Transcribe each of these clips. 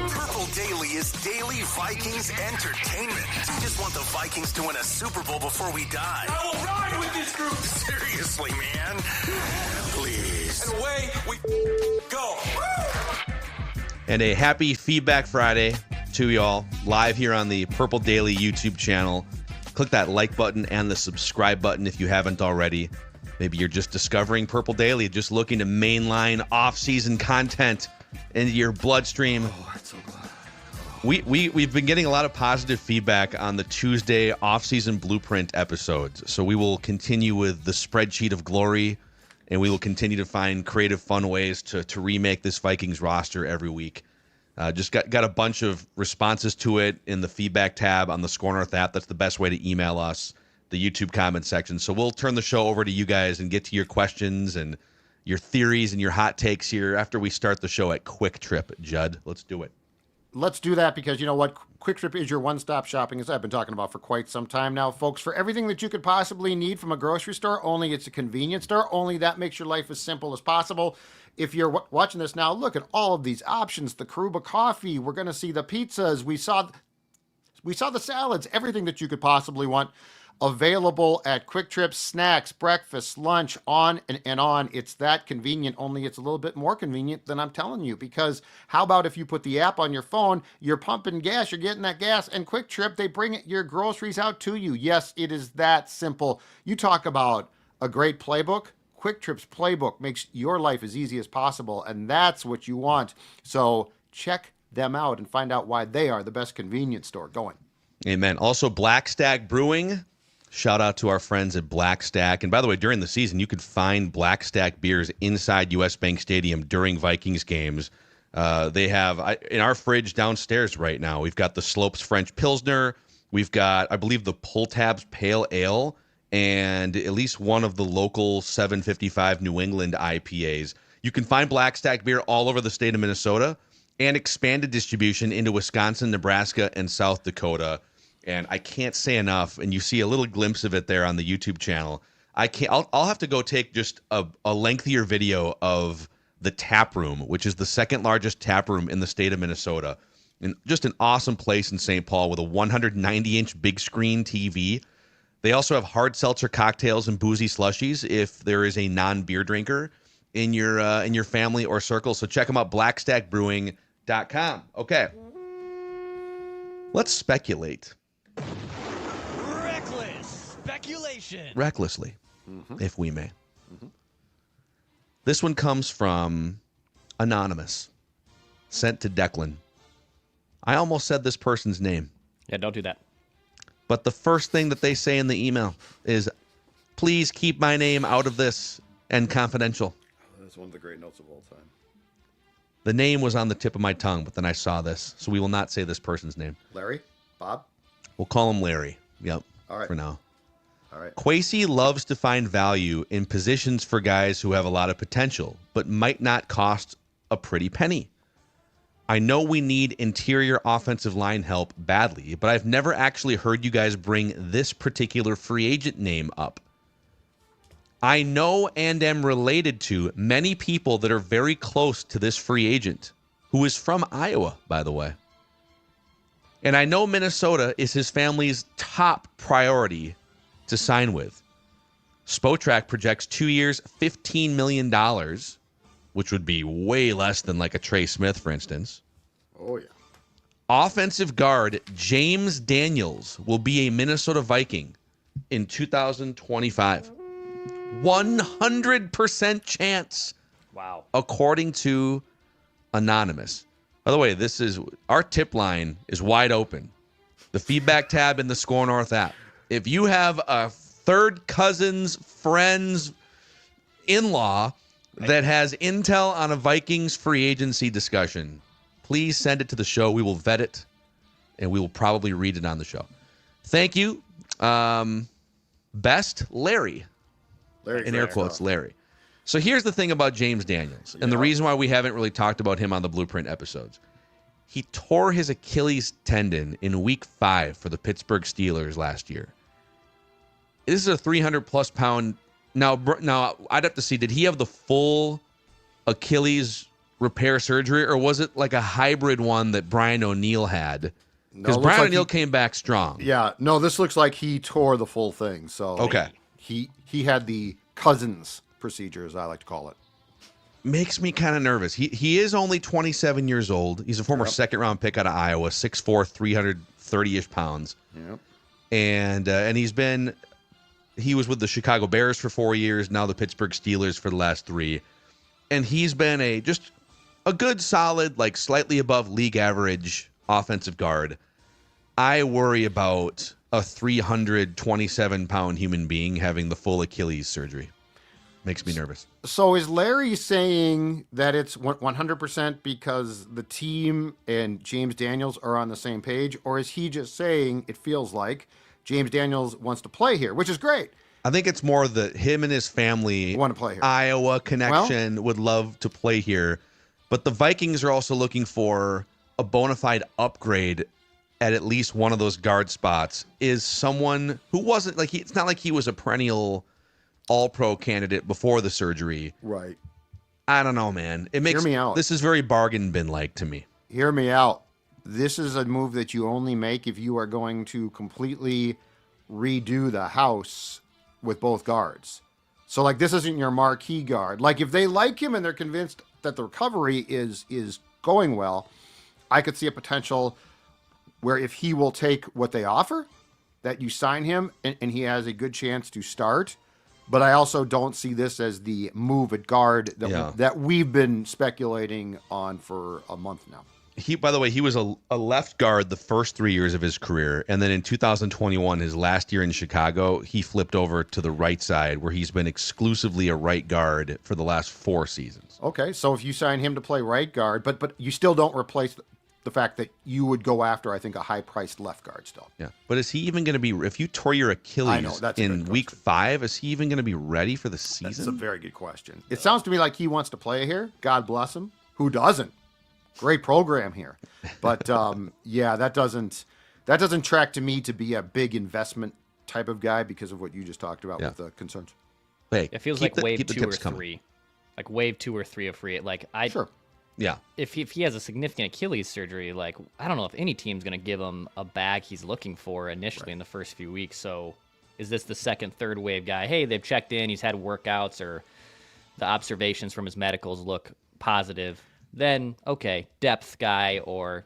Purple Daily is daily Vikings entertainment. We just want the Vikings to win a Super Bowl before we die. I will ride with this group. Seriously, man. Please. And away we go. And a happy Feedback Friday to y'all, live here on the Purple Daily YouTube channel. Click that like button and the subscribe button if you haven't already. Maybe you're just discovering Purple Daily, just looking to mainline off-season content into your bloodstream. Oh, I'm so glad. We've been getting a lot of positive feedback on the Tuesday off-season blueprint episodes. So we will continue with the spreadsheet of glory, and we will continue to find creative, fun ways to remake this Vikings roster every week. Just got a bunch of responses to it in the feedback tab on the Score North app. That's the best way to email us, the YouTube comment section. So we'll turn the show over to you guys and get to your questions and your theories and your hot takes here after we start the show at Quick Trip. Judd, let's do it. Let's do that because you know what? Quick Trip is your one-stop shopping, as I've been talking about for quite some time now, folks. For everything that you could possibly need from a grocery store, only it's a convenience store. Only that makes your life as simple as possible. If you're watching this now, look at all of these options. The Karuba coffee. We're going to see the pizzas. We saw the salads. Everything that you could possibly want available at Quick Trip. Snacks, breakfast, lunch, on and on. It's that convenient, only it's a little bit more convenient than I'm telling you, because how about if you put the app on your phone, you're pumping gas, you're getting that gas, and Quick Trip, they bring your groceries out to you. Yes, it is that simple. You talk about a great playbook. Quick Trip's playbook makes your life as easy as possible, and that's what you want. So check them out and find out why they are the best convenience store going. Amen. Also, Black Stack Brewing. Shout out to our friends at Black Stack. And by the way, during the season, you could find Black Stack beers inside US Bank Stadium during Vikings games. They have, in our fridge downstairs right now, we've got the Slopes French Pilsner. We've got, I believe, the Pull Tabs Pale Ale and at least one of the local 755 New England IPAs. You can find Black Stack beer all over the state of Minnesota and expanded distribution into Wisconsin, Nebraska, and South Dakota. And I can't say enough, and you see a little glimpse of it there on the YouTube channel. I'll have to go take just a lengthier video of the tap room, which is the second largest tap room in the state of Minnesota. And just an awesome place in St. Paul with a 190-inch big screen TV. They also have hard seltzer cocktails and boozy slushies if there is a non-beer drinker in your family or circle. So check them out, blackstackbrewing.com. Okay. Let's speculate. Reckless speculation. Recklessly, if we may. This one comes from Anonymous, sent to Declan. I almost said this person's name. Yeah, don't do that. But the first thing that they say in the email is, please keep my name out of this and confidential. That's one of the great notes of all time. The name was on the tip of my tongue, but then I saw this, so we will not say this person's name. Larry? Bob? We'll call him Larry. Yep. All right. For now. All right. Kwesi loves to find value in positions for guys who have a lot of potential, but might not cost a pretty penny. I know we need interior offensive line help badly, but I've never actually heard you guys bring this particular free agent name up. I know and am related to many people that are very close to this free agent, who is from Iowa, by the way. And I know Minnesota is his family's top priority to sign with. Spotrac projects 2 years, $15 million, which would be way less than like a Trey Smith, for instance. Oh, yeah. Offensive guard James Daniels will be a Minnesota Viking in 2025. 100% chance. Wow. According to Anonymous. By the way, our tip line is wide open. The feedback tab in the Score North app. If you have a third cousin's friend's in-law that has intel on a Vikings free agency discussion, please send it to the show. We will vet it, and we will probably read it on the show. Thank you. Best, Larry. Larry In air quotes, Larry. So here's the thing about James Daniels, and the reason why we haven't really talked about him on the Blueprint episodes. He tore his Achilles tendon in week 5 for the Pittsburgh Steelers last year. This is a 300-plus pound. Now, I'd have to see, did he have the full Achilles repair surgery, or was it like a hybrid one that Brian O'Neill had? Because Brian O'Neill came back strong. Yeah, no, this looks like he tore the full thing. So okay, he had the Cousins procedure, as I like to call it. Makes me kind of nervous. He is only 27 years old. He's a former second-round pick out of Iowa, 6'4", 330-ish pounds. Yep. And he was with the Chicago Bears for 4 years, now the Pittsburgh Steelers for the last 3. And he's been just a good, solid, like slightly above league average offensive guard. I worry about a 327-pound human being having the full Achilles surgery. Makes me nervous. So is Larry saying that it's 100% because the team and James Daniels are on the same page, or is he just saying it feels like James Daniels wants to play here, which is great? I think it's more that him and his family want to play here. Iowa connection, would love to play here. But the Vikings are also looking for a bona fide upgrade at least one of those guard spots. Is someone who wasn't like it's not like he was a perennial all-pro candidate before the surgery. Right. I don't know, man. It makes Hear me out. This is very bargain bin-like to me. Hear me out. This is a move that you only make if you are going to completely redo the house with both guards. So, like, this isn't your marquee guard. Like, if they like him and they're convinced that the recovery is going well, I could see a potential where if he will take what they offer, that you sign him and he has a good chance to start. But I also don't see this as the move at guard that we've been speculating on for a month now. By the way, he was a left guard the first 3 years of his career. And then in 2021, his last year in Chicago, he flipped over to the right side where he's been exclusively a right guard for the last 4 seasons. Okay, so if you sign him to play right guard, but you still don't replace the fact that you would go after, I think, a high-priced left guard still. Yeah, but is he even going to be, if you tore your Achilles in week 5, is he even going to be ready for the season? That's a very good question. It sounds to me like he wants to play here. God bless him. Who doesn't? Great program here. But, yeah, that doesn't track to me to be a big investment type of guy because of what you just talked about with the concerns. Hey, it feels like wave 2 or 3. Like wave 2 or 3 of free. Like, Sure. Yeah. If he has a significant Achilles surgery, like, I don't know if any team's going to give him a bag he's looking for initially in the first few weeks. So is this the second, third wave guy? Hey, they've checked in, he's had workouts, or the observations from his medicals look positive. Then, okay, depth guy or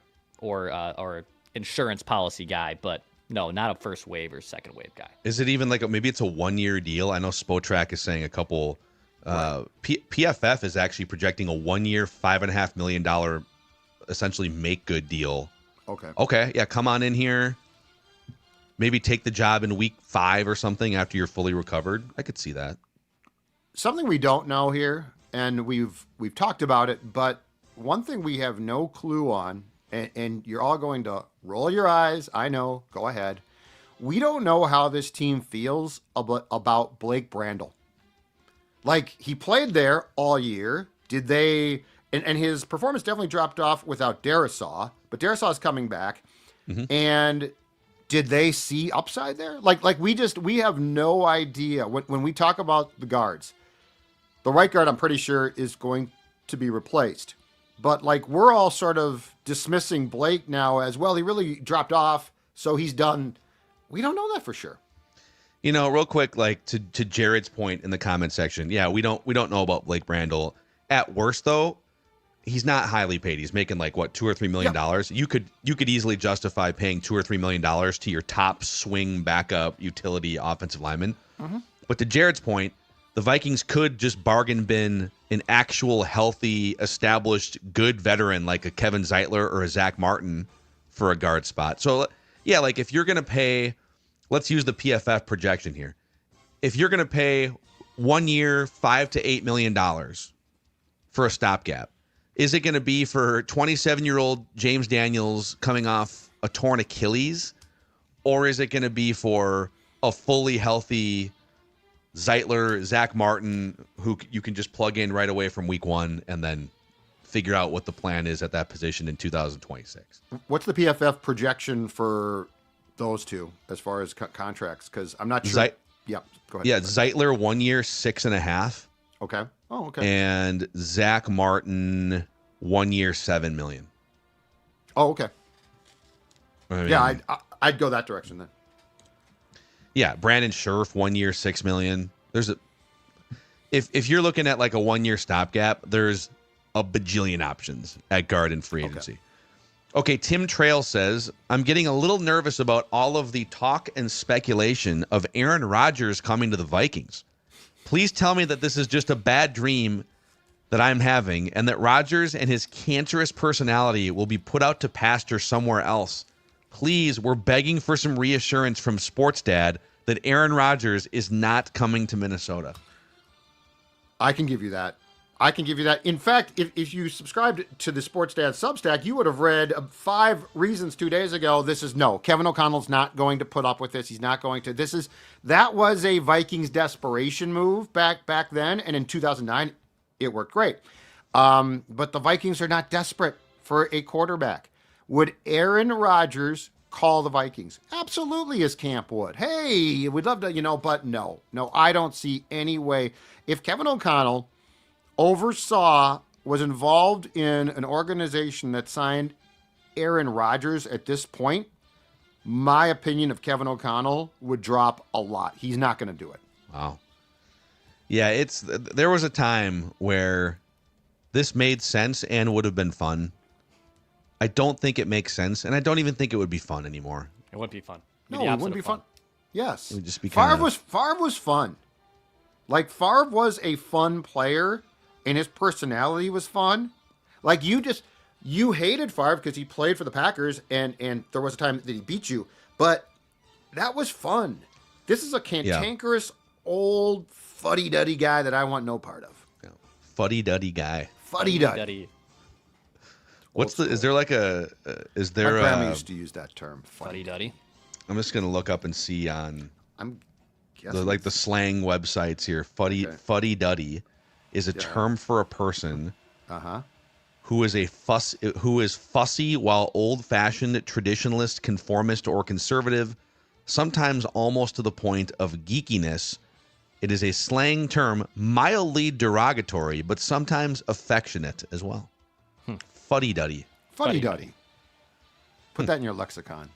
insurance policy guy, but no, not a first wave or second wave guy. Is it even like maybe it's a 1-year deal? I know Spotrac is saying a couple. PFF is actually projecting a 1-year, $5.5 million, essentially make good deal. Okay, yeah, come on in here. Maybe take the job in week 5 or something after you're fully recovered. I could see that. Something we don't know here, and we've talked about it, but one thing we have no clue on, and you're all going to roll your eyes. I know. Go ahead. We don't know how this team feels about Blake Brandle. Like, he played there all year. Did they... And his performance definitely dropped off without Darisaw, but Darisaw is coming back. Mm-hmm. And did they see upside there? Like we have no idea. When we talk about the guards, the right guard, I'm pretty sure, is going to be replaced. But, like, we're all sort of dismissing Blake now as, well, he really dropped off, so he's done. We don't know that for sure. You know, real quick, like to Jared's point in the comment section, yeah, we don't know about Blake Brandle. At worst, though, he's not highly paid. He's making like what, $2 or $3 million. Yep. You could easily justify paying $2 or $3 million to your top swing backup utility offensive lineman. Mm-hmm. But to Jared's point, the Vikings could just bargain bin an actual healthy, established, good veteran like a Kevin Zeitler or a Zach Martin for a guard spot. So yeah, like if you're gonna pay. Let's use the PFF projection here. If you're going to pay 1 year, $5 to $8 million for a stopgap, is it going to be for 27-year-old James Daniels coming off a torn Achilles, or is it going to be for a fully healthy Zeitler, Zach Martin, who you can just plug in right away from week 1 and then figure out what the plan is at that position in 2026? What's the PFF projection for those two as far as contracts? Because I'm not sure. Yeah, go ahead. Yeah, Zeitler 1 year, 6.5. Okay. Oh, okay. And Zach Martin, 1 year, $7 million. Oh, okay. I mean, Yeah, I'd go that direction then. Yeah, Brandon Scherf, 1 year, $6 million. If you're looking at like a 1 year stopgap, there's a bajillion options at guard and free agency. Okay, Tim Trail says, I'm getting a little nervous about all of the talk and speculation of Aaron Rodgers coming to the Vikings. Please tell me that this is just a bad dream that I'm having and that Rodgers and his cancerous personality will be put out to pasture somewhere else. Please, we're begging for some reassurance from Sports Dad that Aaron Rodgers is not coming to Minnesota. I can give you that. In fact, if you subscribed to the Sports Dad Substack, you would have read 5 reasons 2 days ago. This is no. Kevin O'Connell's not going to put up with this. He's not going to. That was a Vikings desperation move back then, and in 2009, it worked great. But the Vikings are not desperate for a quarterback. Would Aaron Rodgers call the Vikings? Absolutely, his camp would. Hey, we'd love to, but no, I don't see any way. If Kevin O'Connell was involved in an organization that signed Aaron Rodgers at this point, my opinion of Kevin O'Connell would drop a lot. He's not going to do it. Wow. Yeah, there was a time where this made sense and would have been fun. I don't think it makes sense, and I don't even think it would be fun anymore. It wouldn't be fun. No, it wouldn't be fun. Yes. It would just be Favre was fun. Like, Favre was a fun player, and his personality was fun. Like, you hated Favre because he played for the Packers, and there was a time that he beat you, but that was fun. This is a cantankerous, old, fuddy-duddy guy that I want no part of. Yeah. Fuddy-duddy guy. Fuddy-duddy. Is there like a, is there My grandma used to use that term. Fuddy-duddy. I'm just going to look up and see on I'm guessing the slang websites here. Fuddy-duddy is a term for a person who is fussy while old-fashioned, traditionalist, conformist, or conservative, sometimes almost to the point of geekiness. It is a slang term, mildly derogatory, but sometimes affectionate as well. Fuddy-duddy. Fuddy-duddy. Put that in your lexicon.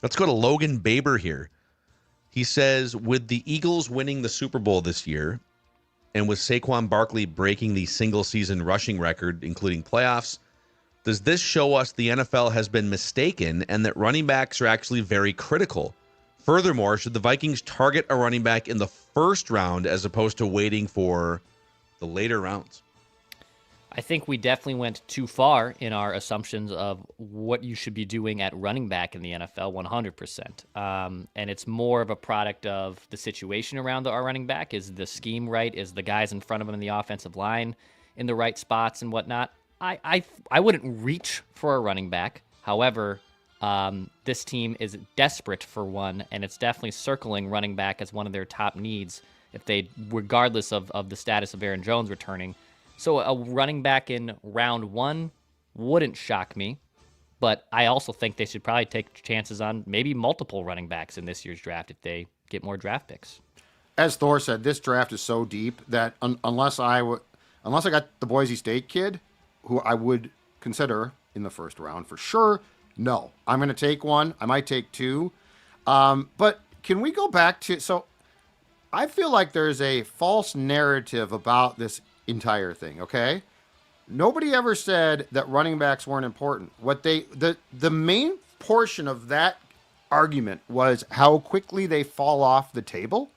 Let's go to Logan Baber here. He says, with the Eagles winning the Super Bowl this year, and with Saquon Barkley breaking the single-season rushing record, including playoffs, does this show us the NFL has been mistaken and that running backs are actually very critical? Furthermore, should the Vikings target a running back in the first round as opposed to waiting for the later rounds? I think we definitely went too far in our assumptions of what you should be doing at running back in the NFL, 100%. And it's more of a product of the situation around our running back. Is the scheme right? Is the guys in front of him in the offensive line in the right spots and whatnot? I wouldn't reach for a running back. However, this team is desperate for one, and it's definitely circling running back as one of their top needs, regardless of the status of Aaron Jones returning. So a running back in round 1 wouldn't shock me, but I also think they should probably take chances on maybe multiple running backs in this year's draft if they get more draft picks. As Thor said, this draft is so deep that unless I got the Boise State kid, who I would consider in the first round for sure, no. I'm going to take one. I might take 2. But can we go back to... So I feel like there's a false narrative about this entire thing, okay? Nobody ever said that running backs weren't important. The main portion of that argument was how quickly they fall off the table.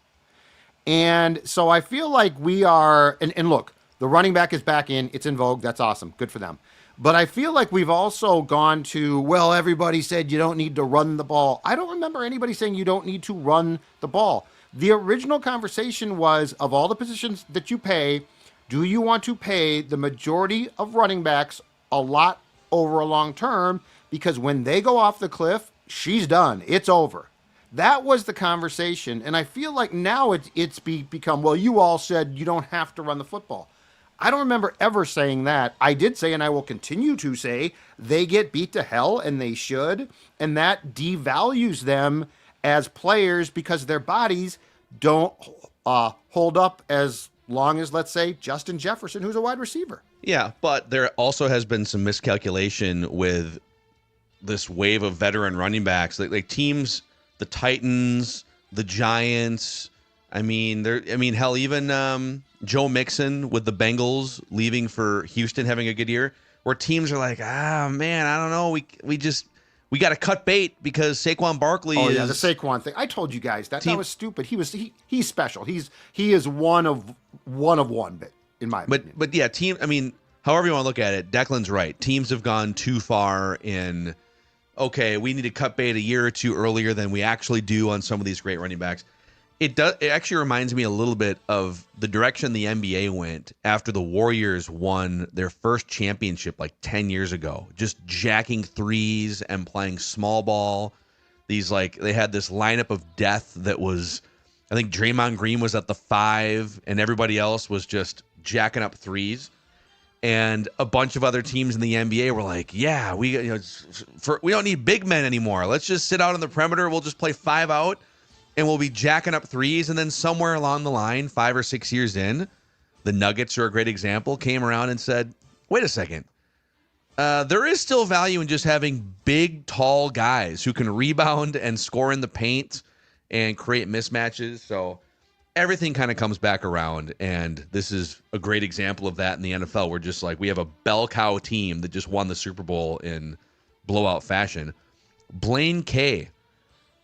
And so I feel like we are, and look, the running back is back in, it's in vogue, that's awesome, good for them. But I feel like we've also gone to, well, everybody said you don't need to run the ball. I don't remember anybody saying you don't need to run the ball. The original conversation was, of all the positions that you pay, do you want to pay the majority of running backs a lot over a long term? Because when they go off the cliff, she's done. It's over. That was the conversation. And I feel like now it's become, well, you all said you don't have to run the football. I don't remember ever saying that. I did say, and I will continue to say, they get beat to hell, and they should. And that devalues them as players because their bodies don't hold up as long as, let's say, Justin Jefferson, who's a wide receiver. Yeah, but there also has been some miscalculation with this wave of veteran running backs. Like teams, the Titans, the Giants. Hell, even Joe Mixon with the Bengals leaving for Houston, having a good year. Where teams are like, man, I don't know. We got to cut bait because Saquon Barkley is. Oh yeah, the Saquon thing. I told you guys that was stupid. He's special. He is one of one bit in my opinion. But yeah, however you want to look at it, Declan's right. Teams have gone too far in. Okay, we need to cut bait a year or two earlier than we actually do on some of these great running backs. It actually reminds me a little bit of the direction the NBA went after the Warriors won their first championship like 10 years ago. Just jacking threes and playing small ball. They had this lineup of death that was, I think Draymond Green was at the 5 and everybody else was just jacking up threes. And a bunch of other teams in the NBA were like, yeah, we don't need big men anymore. Let's just sit out on the perimeter. We'll just play 5 out. And we'll be jacking up threes. And then somewhere along the line, 5 or 6 years in, the Nuggets are a great example, came around and said, wait a second. There is still value in just having big, tall guys who can rebound and score in the paint and create mismatches. So everything kind of comes back around. And this is a great example of that in the NFL. We're just like, we have a bell cow team that just won the Super Bowl in blowout fashion. Blaine K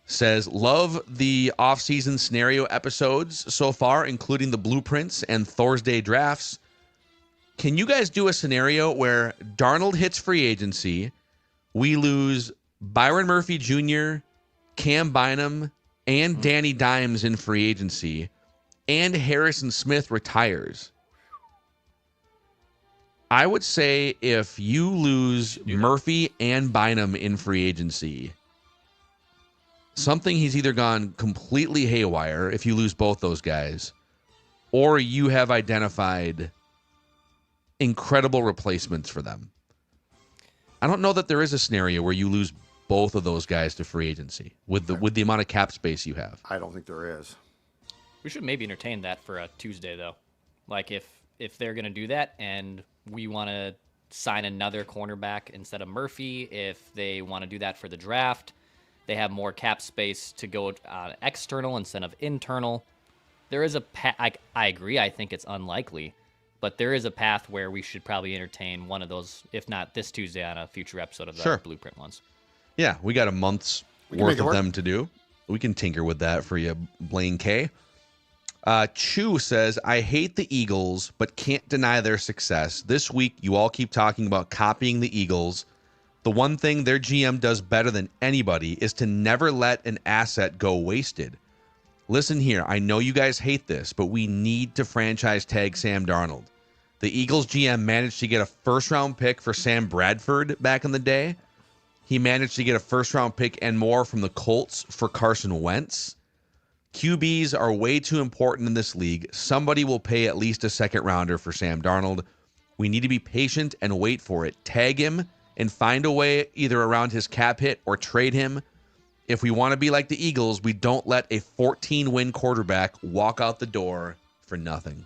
says, love the off-season scenario episodes so far, including the blueprints and Thursday drafts. Can you guys do a scenario where Darnold hits free agency, we lose Byron Murphy Jr., Cam Bynum, and Danny Dimes in free agency, and Harrison Smith retires? I would say if you lose Murphy and Bynum in free agency, something he's either gone completely haywire if you lose both those guys, or you have identified incredible replacements for them. I don't know that there is a scenario where you lose both of those guys to free agency with the amount of cap space you have. I don't think there is. We should maybe entertain that for a Tuesday, though. Like if they're going to do that and we want to sign another cornerback instead of Murphy, if they want to do that for the draft, they have more cap space to go external instead of internal. There is I agree. I think it's unlikely, but there is a path where we should probably entertain one of those, if not this Tuesday on a future episode of the Blueprint ones. Yeah, we got a month's worth of them to do. We can tinker with that for you, Blaine K. Chu says, I hate the Eagles, but can't deny their success. This week, you all keep talking about copying the Eagles. The one thing their GM does better than anybody is to never let an asset go wasted. Listen here, I know you guys hate this, but we need to franchise tag Sam Darnold. The Eagles GM managed to get a first-round pick for Sam Bradford back in the day. He managed to get a first-round pick and more from the Colts for Carson Wentz. QBs are way too important in this league. Somebody will pay at least a second-rounder for Sam Darnold. We need to be patient and wait for it. Tag him and find a way either around his cap hit or trade him. If we want to be like the Eagles, we don't let a 14-win quarterback walk out the door for nothing.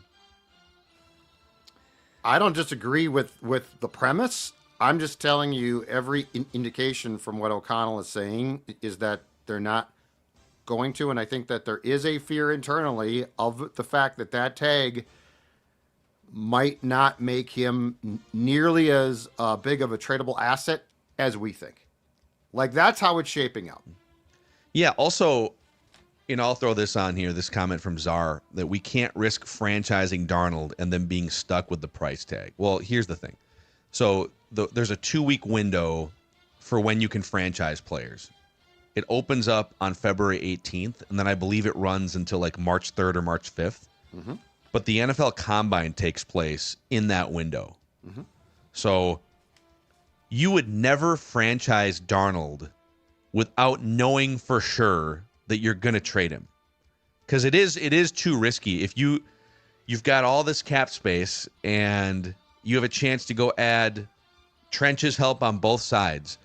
I don't disagree with the premise. I'm just telling you every indication from what O'Connell is saying is that they're not going to, and I think that there is a fear internally of the fact that tag might not make him nearly as big of a tradable asset as we think. Like, that's how it's shaping up. Yeah, also, I'll throw this on here, this comment from Czar, that we can't risk franchising Darnold and then being stuck with the price tag. Well, here's the thing. So there's a 2-week window for when you can franchise players. It opens up on February 18th, and then I believe it runs until like March 3rd or March 5th. Mm-hmm. But the NFL Combine takes place in that window. Mm-hmm. So you would never franchise Darnold without knowing for sure that you're going to trade him. Because it is too risky. If you've got all this cap space and you have a chance to go add trenches help on both sides.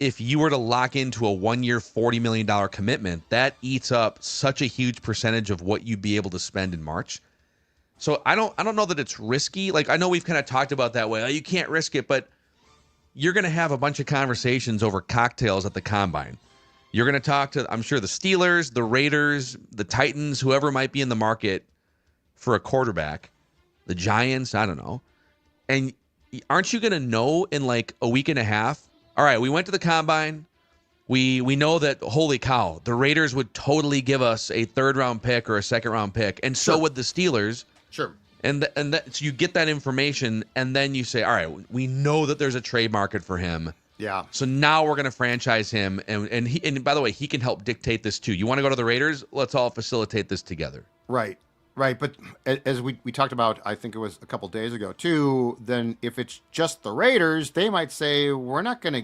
If you were to lock into a 1-year, $40 million commitment, that eats up such a huge percentage of what you'd be able to spend in March. So I don't know that it's risky. Like, I know we've kind of talked about that way. Oh, you can't risk it, but you're going to have a bunch of conversations over cocktails at the combine. You're going to talk to, I'm sure, the Steelers, the Raiders, the Titans, whoever might be in the market for a quarterback, the Giants, I don't know. And aren't you going to know in like a week and a half? All right, we went to the combine. We know that, holy cow, the Raiders would totally give us a third-round pick or a second-round pick, and so would the Steelers. Sure. So you get that information, and then you say, all right, we know that there's a trade market for him. Yeah. So now we're going to franchise him, and by the way, he can help dictate this too. You want to go to the Raiders? Let's all facilitate this together. Right. But as we talked about, I think it was a couple days ago too. Then if it's just the Raiders, they might say we're not going to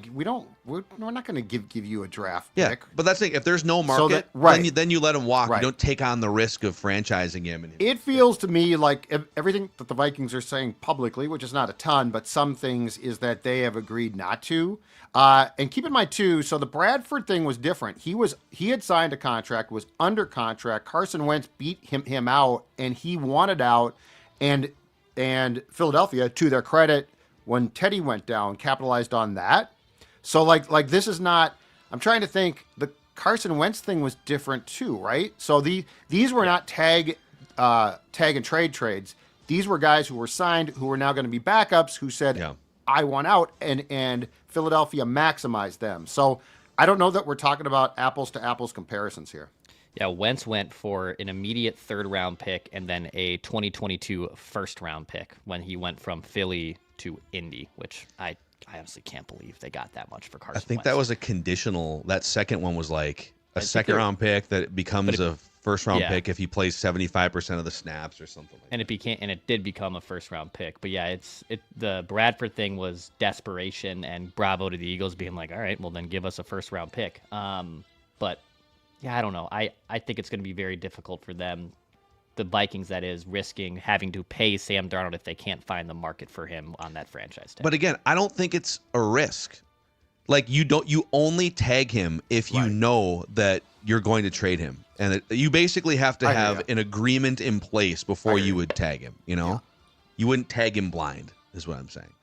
give you a draft pick. But that's the thing. If there's no market, then you let him walk. Right. You don't take on the risk of franchising him. It feels to me like everything that the Vikings are saying publicly, which is not a ton, but some things, is that they have agreed not to. And keep in mind too, so the Bradford thing was different. He had signed a contract, was under contract. Carson Wentz beat him out, and he wanted out. And Philadelphia, to their credit, when Teddy went down, capitalized on that. So like this is not. I'm trying to think. The Carson Wentz thing was different too, right? So these were not tag and trade trades. These were guys who were signed, who were now going to be backups, who said, I want out, and Philadelphia maximized them. So I don't know that we're talking about apples to apples comparisons here. Yeah, Wentz went for an immediate third-round pick and then a 2022 first-round pick when he went from Philly to Indy, which I honestly can't believe they got that much for Carson Wentz. I think that was a conditional. That second one was like a second-round pick that becomes a first-round pick if he plays 75% of the snaps or something like that. And it did become a first-round pick. But yeah, the Bradford thing was desperation, and bravo to the Eagles being like, all right, well then give us a first-round pick. But yeah, I don't know. I think it's going to be very difficult for them, the Vikings, that is, risking having to pay Sam Darnold if they can't find the market for him on that franchise tag. But again, I don't think it's a risk. Like, you only tag him if you know that you're going to trade him. And you basically have to have an agreement in place before you would tag him, you know? Yeah. You wouldn't tag him blind, is what I'm saying.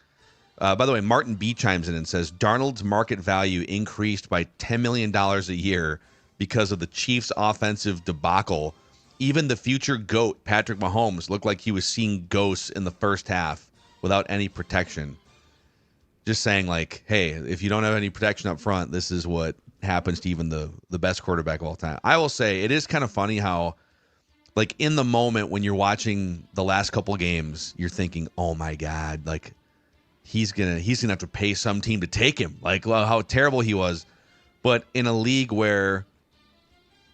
By the way, Martin B chimes in and says, Darnold's market value increased by $10 million a year because of the Chiefs' offensive debacle. Even the future GOAT, Patrick Mahomes, looked like he was seeing ghosts in the first half without any protection. Just saying, like, hey, if you don't have any protection up front, this is what happens to even the best quarterback of all time. I will say it is kind of funny how, like, in the moment when you're watching the last couple of games, you're thinking, oh my God, like he's gonna have to pay some team to take him. Like, how terrible he was. But in a league where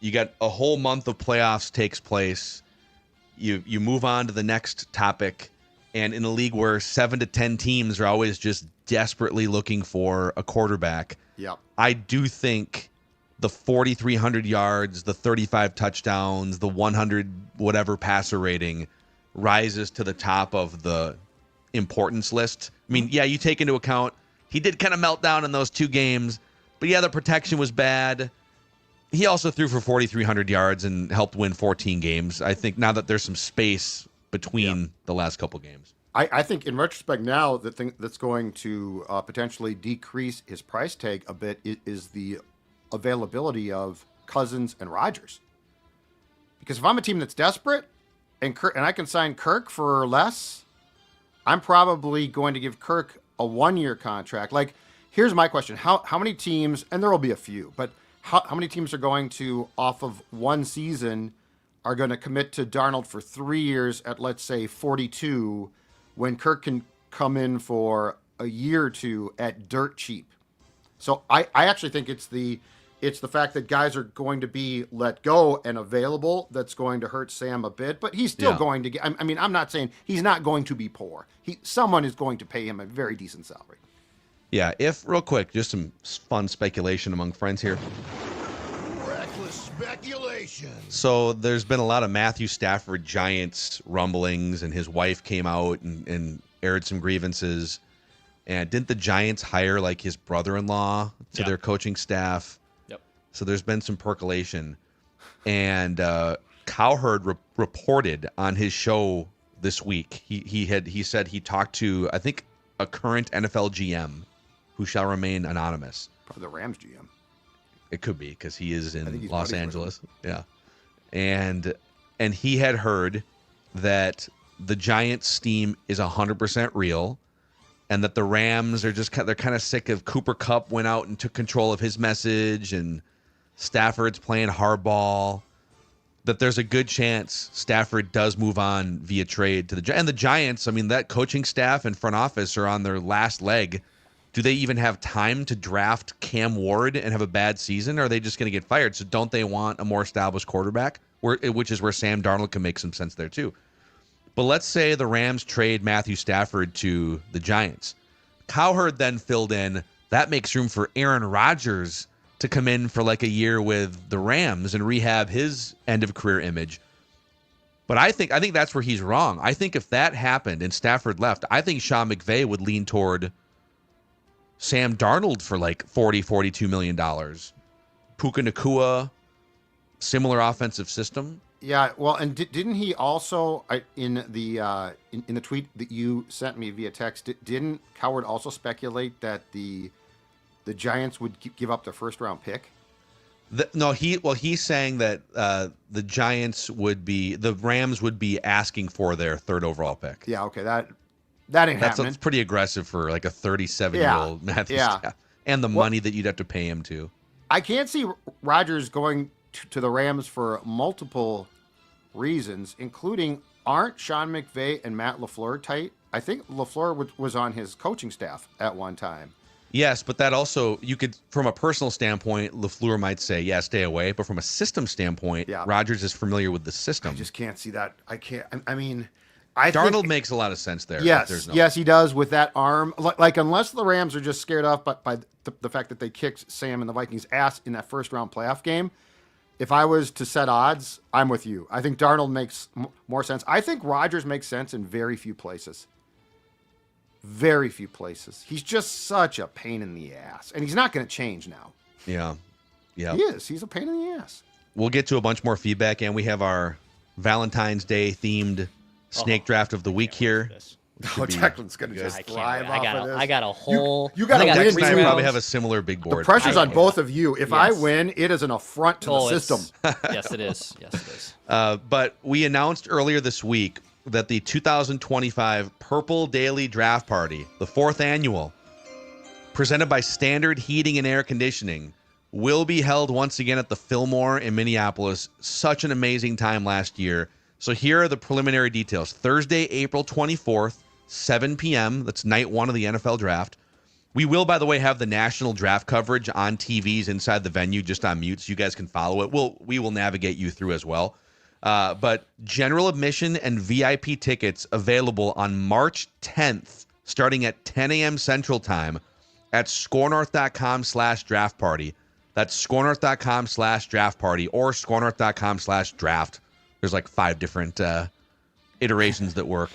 you got a whole month of playoffs takes place, you move on to the next topic, and in a league where 7 to 10 teams are always just desperately looking for a quarterback. Yeah. I do think the 4,300 yards, the 35 touchdowns, the 100 whatever passer rating rises to the top of the importance list. I mean, yeah, you take into account he did kind of melt down in those 2 games, but yeah, the protection was bad. He also threw for 4,300 yards and helped win 14 games. I think now that there's some space between the last couple games. I think in retrospect now, the thing that's going to potentially decrease his price tag a bit is the availability of Cousins and Rodgers. Because if I'm a team that's desperate and I can sign Kirk for less, I'm probably going to give Kirk a 1-year contract. Like, here's my question. How many teams, and there will be a few, but how many teams are going to, off of one season, are going to commit to Darnold for 3 years at, let's say, 42, when Kirk can come in for a year or two at dirt cheap? So I actually think it's the fact that guys are going to be let go and available that's going to hurt Sam a bit, but he's still going to get, I mean, I'm not saying he's not going to be poor. Someone is going to pay him a very decent salary. Yeah, real quick, just some fun speculation among friends here. Reckless speculation. So there's been a lot of Matthew Stafford Giants rumblings, and his wife came out and aired some grievances. And didn't the Giants hire like his brother-in-law to their coaching staff? Yep. So there's been some percolation. And Cowherd reported on his show this week. He said he talked to, I think, a current NFL GM who shall remain anonymous. Probably the Rams GM. It could be because he is in he's Los buddies with Angeles. Yeah. And he had heard that the Giants steam is 100% real, and that the Rams are they're kind of sick of Cooper Kupp went out and took control of his message, and Stafford's playing hardball. That there's a good chance Stafford does move on via trade to the Giants. And the Giants, I mean, that coaching staff and front office are on their last leg. Do they even have time to draft Cam Ward and have a bad season? Or are they just going to get fired? So don't they want a more established quarterback? Which is where Sam Darnold can make some sense there too. But let's say the Rams trade Matthew Stafford to the Giants. Cowherd then filled in. That makes room for Aaron Rodgers to come in for like a year with the Rams and rehab his end of career image. But I think that's where he's wrong. I think if that happened and Stafford left, I think Sean McVay would lean toward Sam Darnold for like $42 million. Puka Nacua, similar offensive system. Yeah, well, and didn't he also in the tweet that you sent me via text? Didn't Coward also speculate that the Giants would give up their first round pick? He's saying that the Rams would be asking for their third overall pick. Yeah, okay, that ain't happening. That's pretty aggressive for like a 37-year-old Matthew Stafford, and the money that you'd have to pay him to. I can't see Rodgers going to the Rams for multiple reasons, including aren't Sean McVay and Matt LaFleur tight? I think LaFleur was on his coaching staff at one time. Yes, but that also, you could, from a personal standpoint, LaFleur might say, yeah, stay away. But from a system standpoint, Rodgers is familiar with the system. I just can't see that. I can't. I mean, Darnold makes a lot of sense there. Yes, he does with that arm. Like, unless the Rams are just scared off by the fact that they kicked Sam and the Vikings' ass in that first-round playoff game, if I was to set odds, I'm with you. I think Darnold makes more sense. I think Rodgers makes sense in very few places. Very few places. He's just such a pain in the ass. And he's not going to change now. Yeah. He is. He's a pain in the ass. We'll get to a bunch more feedback, and we have our Valentine's Day themed snake draft of the week here. Declan's going to just thrive off of this. I got a whole... You got to win. Dex and I probably have a similar big board. The pressure's on both of you. If I win, it is an affront to the system. Yes, it is. Yes, it is. But we announced earlier this week that the 2025 Purple Daily Draft Party, the 4th annual, presented by Standard Heating and Air Conditioning, will be held once again at the Fillmore in Minneapolis. Such an amazing time last year. So here are the preliminary details. Thursday, April 24th, 7 p.m. That's night one of the NFL draft. We will, by the way, have the national draft coverage on TVs inside the venue, just on mute, so you guys can follow it. We will navigate you through as well. But general admission and VIP tickets available on March 10th, starting at 10 a.m. Central Time at scorenorth.com/draft party. That's scorenorth.com/draft party or scorenorth.com/draft. There's like 5 different iterations that work.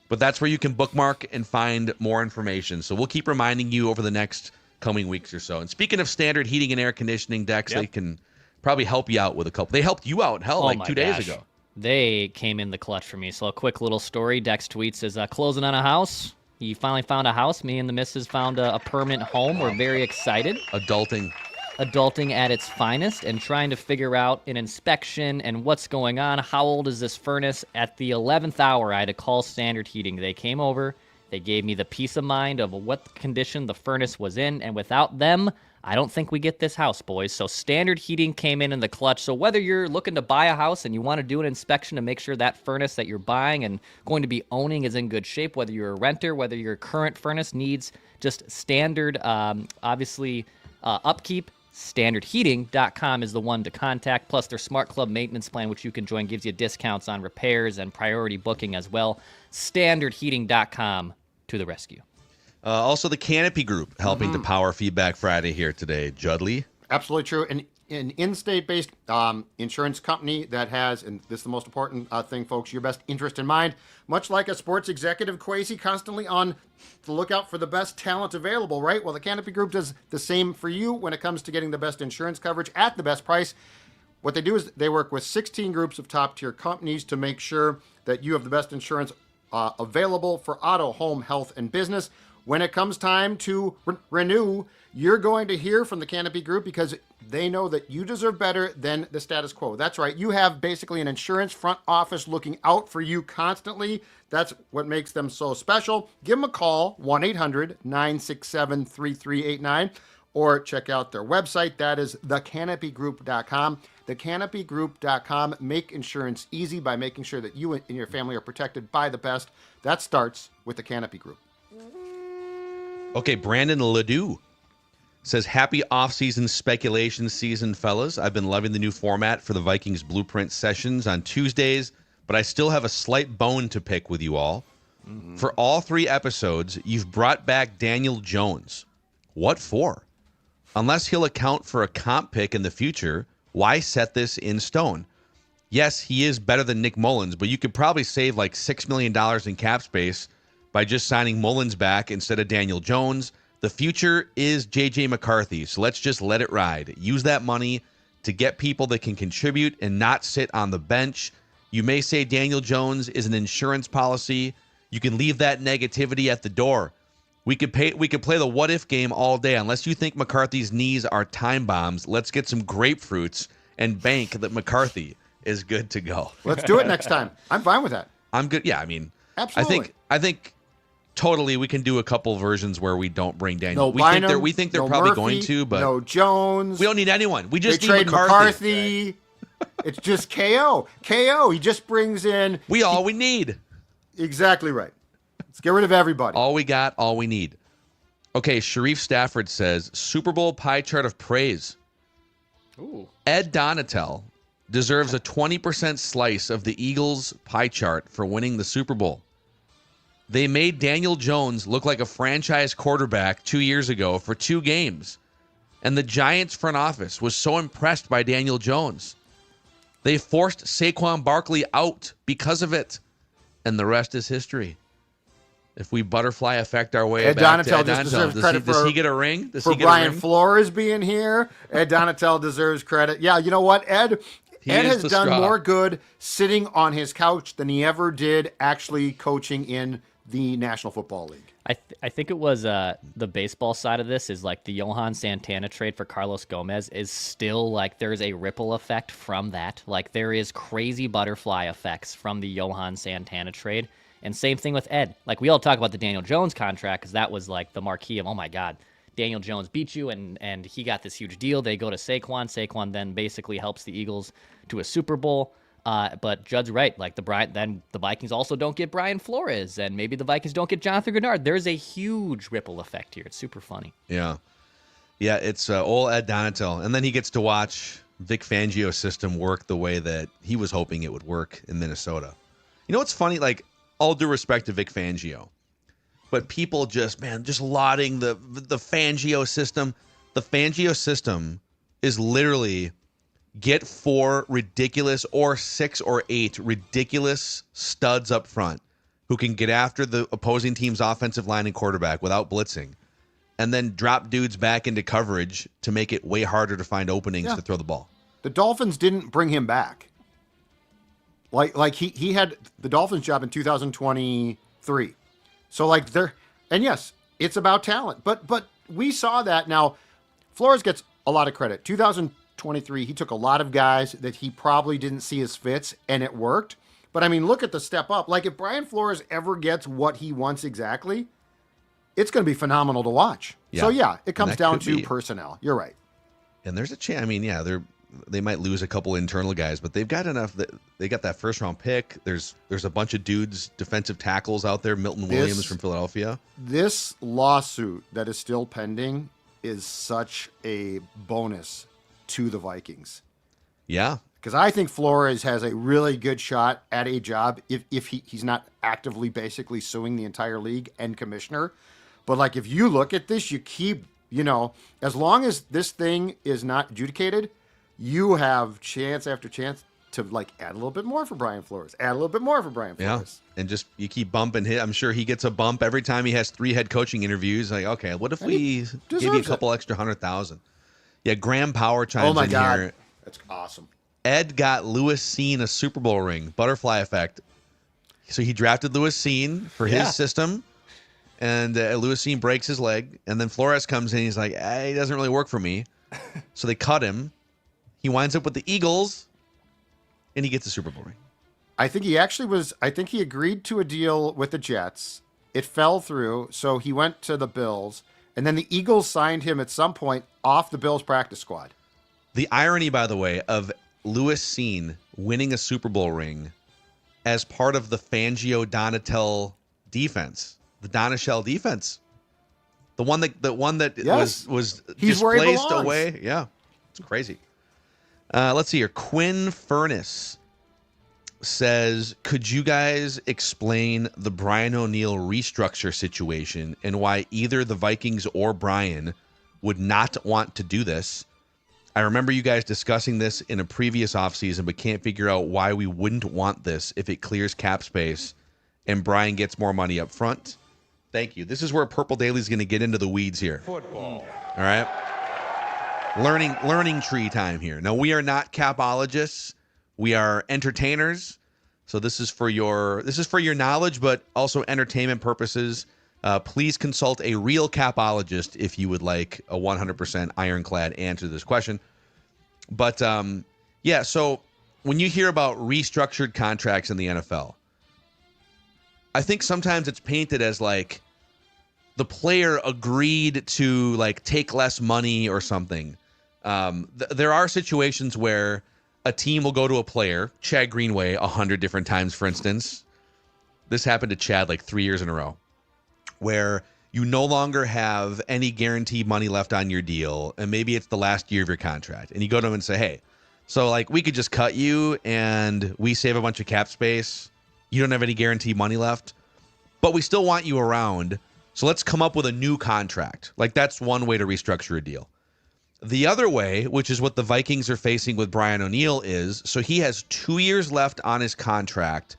But that's where you can bookmark and find more information. So we'll keep reminding you over the next coming weeks or so. And speaking of Standard Heating and Air Conditioning, Dex, they can probably help you out with a couple. They helped you out, like 2 days ago. They came in the clutch for me. So a quick little story. Dex tweets is closing on a house. He finally found a house. Me and the missus found a permanent home. We're very excited. Adulting at its finest and trying to figure out an inspection and what's going on. How old is this furnace? At the 11th hour, I had to call Standard Heating. They came over. They gave me the peace of mind of what condition the furnace was in. And without them, I don't think we get this house, boys. So Standard Heating came in the clutch. So whether you're looking to buy a house and you want to do an inspection to make sure that furnace that you're buying and going to be owning is in good shape, whether you're a renter, whether your current furnace needs just standard, upkeep, standardheating.com is the one to contact. Plus their Smart Club maintenance plan, which you can join, gives you discounts on repairs and priority booking as well. Standardheating.com to the rescue. Also, the Canopy Group helping to power Feedback Friday here today. Judley. Absolutely true. And an in-state-based insurance company that has, and this is the most important thing, folks, your best interest in mind. Much like a sports executive, Kwesi, constantly on the lookout for the best talent available, right? Well, the Canopy Group does the same for you when it comes to getting the best insurance coverage at the best price. What they do is they work with 16 groups of top-tier companies to make sure that you have the best insurance available for auto, home, health, and business. When it comes time to renew, you're going to hear from the Canopy Group because they know that you deserve better than the status quo. That's right. You have basically an insurance front office looking out for you constantly. That's what makes them so special. Give them a call, 1-800-967-3389, or check out their website. That is thecanopygroup.com. Thecanopygroup.com. Make insurance easy by making sure that you and your family are protected by the best. That starts with the Canopy Group. Okay, Brandon Ledoux says, happy offseason speculation season, fellas. I've been loving the new format for the Vikings Blueprint sessions on Tuesdays, but I still have a slight bone to pick with you all. Mm-hmm. For all 3 episodes, you've brought back Daniel Jones. What for? Unless he'll account for a comp pick in the future, why set this in stone? Yes, he is better than Nick Mullins, but you could probably save like $6 million in cap space by just signing Mullins back instead of Daniel Jones. The future is J.J. McCarthy, so let's just let it ride. Use that money to get people that can contribute and not sit on the bench. You may say Daniel Jones is an insurance policy. You can leave that negativity at the door. We could play the what-if game all day. Unless you think McCarthy's knees are time bombs, let's get some grapefruits and bank that McCarthy is good to go. Let's do it next time. I'm fine with that. I'm good. Yeah, I mean, absolutely. I think totally we can do a couple versions where we don't bring Daniel. No we think they're no probably Murphy, going to, but no Jones. We don't need anyone. We just they need trade McCarthy. Right. It's just KO. He just brings in. We need. Exactly right. Let's get rid of everybody. All we got, all we need. Okay, Sharif Stafford says, Super Bowl pie chart of praise. Ooh. Ed Donatel deserves a 20% slice of the Eagles' pie chart for winning the Super Bowl. They made Daniel Jones look like a franchise quarterback 2 years ago for 2 games, and the Giants front office was so impressed by Daniel Jones. They forced Saquon Barkley out because of it, and the rest is history. If we butterfly effect our way back to Ed Donatel, does he get a ring? For Brian Flores being here, Ed Donatel deserves credit. Yeah, you know what, Ed has done more good sitting on his couch than he ever did actually coaching in the National Football League. I think it was the baseball side of this is like the Johan Santana trade for Carlos Gomez is still like there's a ripple effect from that. Like there is crazy butterfly effects from the Johan Santana trade. And same thing with Ed. Like we all talk about the Daniel Jones contract because that was like the marquee of, oh my God, Daniel Jones beat you and he got this huge deal. They go to Saquon. Saquon then basically helps the Eagles to a Super Bowl. But Judd's right. Like then the Vikings also don't get Brian Flores, and maybe the Vikings don't get Jonathan Grenard. There's a huge ripple effect here. It's super funny. Yeah, it's old Ed Donatel, and then he gets to watch Vic Fangio's system work the way that he was hoping it would work in Minnesota. You know what's funny? Like all due respect to Vic Fangio, but people just lauding the Fangio system. The Fangio system is literally get 4 ridiculous or 6 or 8 ridiculous studs up front who can get after the opposing team's offensive line and quarterback without blitzing, and then drop dudes back into coverage to make it way harder to find openings to throw the ball. The Dolphins didn't bring him back. Like he had the Dolphins job in 2023. So like and yes, it's about talent. But we saw that. Now Flores gets a lot of credit. 2023, he took a lot of guys that he probably didn't see as fits, and it worked. But I mean, look at the step up. Like if Brian Flores ever gets what he wants exactly, it's going to be phenomenal to watch. Yeah. So yeah, it comes down to personnel. You're right. And there's a chance. I mean, yeah, they might lose a couple internal guys, but they've got enough that they got that first round pick. There's a bunch of dudes, defensive tackles out there. Milton Williams from Philadelphia. This lawsuit that is still pending is such a bonus to the Vikings. Yeah. Because I think Flores has a really good shot at a job if he's not actively basically suing the entire league and commissioner. But like if you look at this, you keep, as long as this thing is not adjudicated, you have chance after chance to like add a little bit more for Brian Flores. Add a little bit more for Brian Flores. Yeah. And just you keep bumping hit. I'm sure he gets a bump every time he has 3 head coaching interviews. Like, okay, what if we give you a couple extra 100,000? Yeah, Graham Power chimes in here. That's awesome. Ed got Lewis Seen a Super Bowl ring. Butterfly effect. So he drafted Louis Cine for his system, and Louis Cine breaks his leg, and then Flores comes in. He's like, he doesn't really work for me. So they cut him. He winds up with the Eagles, and he gets a Super Bowl ring. I think he agreed to a deal with the Jets. It fell through, so he went to the Bills, and then the Eagles signed him at some point off the Bills practice squad. The irony, by the way, of Louis Cine winning a Super Bowl ring as part of the Fangio-Donatel defense, the Donatell defense, the one that was displaced away. Yeah, it's crazy. Let's see here. Quinn Furness says, could you guys explain the Brian O'Neill restructure situation and why either the Vikings or Brian would not want to do this? I remember you guys discussing this in a previous offseason, but can't figure out why we wouldn't want this if it clears cap space and Brian gets more money up front. Thank you. This is where Purple Daily is going to get into the weeds here. Football. All right. Learning tree time here. Now, we are not capologists. We are entertainers. So this is for your knowledge, but also entertainment purposes. Please consult a real capologist if you would like a 100% ironclad answer to this question. But so when you hear about restructured contracts in the NFL, I think sometimes it's painted as like the player agreed to like take less money or something. There are situations where a team will go to a player, Chad Greenway, 100 different times, for instance. This happened to Chad like 3 years in a row, where you no longer have any guaranteed money left on your deal, and maybe it's the last year of your contract, and you go to them and say, hey, so like we could just cut you and we save a bunch of cap space. You don't have any guaranteed money left, but we still want you around, so let's come up with a new contract. Like, that's one way to restructure a deal. The other way, which is what the Vikings are facing with Brian O'Neill, is so he has 2 years left on his contract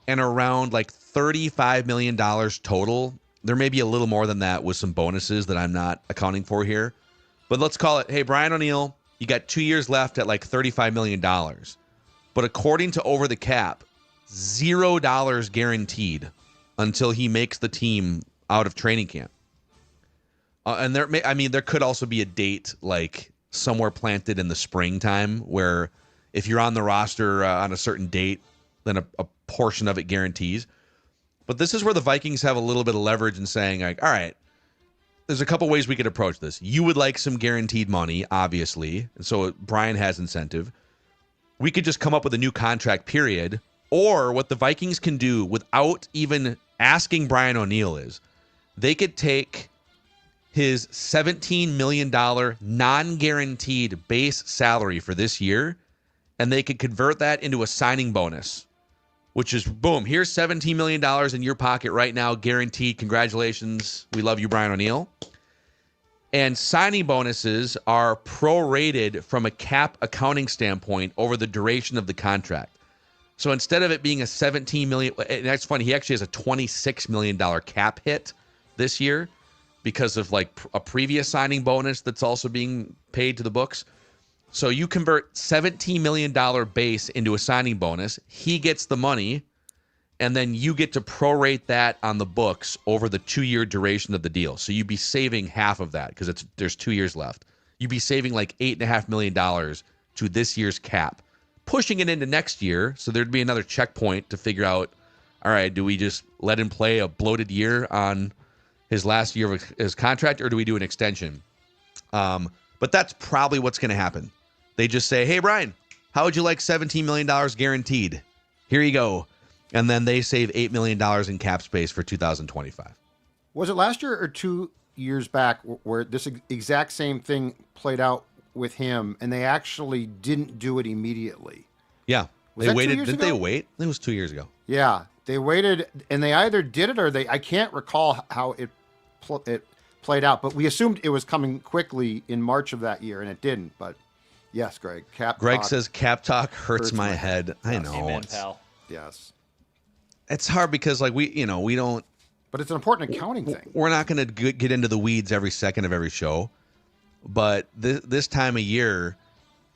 and around like $35 million total. There may be a little more than that with some bonuses that I'm not accounting for here. But let's call it, hey, Brian O'Neill, you got 2 years left at like $35 million. But according to Over the Cap, $0 guaranteed until he makes the team out of training camp. And there could also be a date like somewhere planted in the springtime where if you're on the roster on a certain date, then a portion of it guarantees. But this is where the Vikings have a little bit of leverage in saying, like, all right, there's a couple ways we could approach this. You would like some guaranteed money, obviously, and so Brian has incentive. We could just come up with a new contract, period. Or what the Vikings can do without even asking Brian O'Neill is they could take his $17 million non-guaranteed base salary for this year, and they could convert that into a signing bonus, which is, boom, here's $17 million in your pocket right now, guaranteed. Congratulations. We love you, Brian O'Neill. And signing bonuses are prorated from a cap accounting standpoint over the duration of the contract. So instead of it being a $17 million, and that's funny, he actually has a $26 million cap hit this year because of like a previous signing bonus that's also being paid to the books. So you convert $17 million base into a signing bonus. He gets the money, and then you get to prorate that on the books over the 2-year duration of the deal. So you'd be saving half of that because there's 2 years left. You'd be saving like $8.5 million to this year's cap, pushing it into next year. So there'd be another checkpoint to figure out, all right, do we just let him play a bloated year on his last year of his contract, or do we do an extension? But that's probably what's going to happen. They just say, hey, Brian, how would you like $17 million guaranteed? Here you go. And then they save $8 million in cap space for 2025. Was it last year or 2 years back where this exact same thing played out with him, and they actually didn't do it immediately? Yeah. They waited. Didn't they wait? It was 2 years ago. Yeah. They waited, and they either did it or I can't recall how it played out, but we assumed it was coming quickly in March of that year, and it didn't. But yes, Greg. Greg says cap talk hurts my head. I know. Amen, pal. Yes. It's hard because we don't. But it's an important accounting thing. We're not going to get into the weeds every second of every show, but this time of year,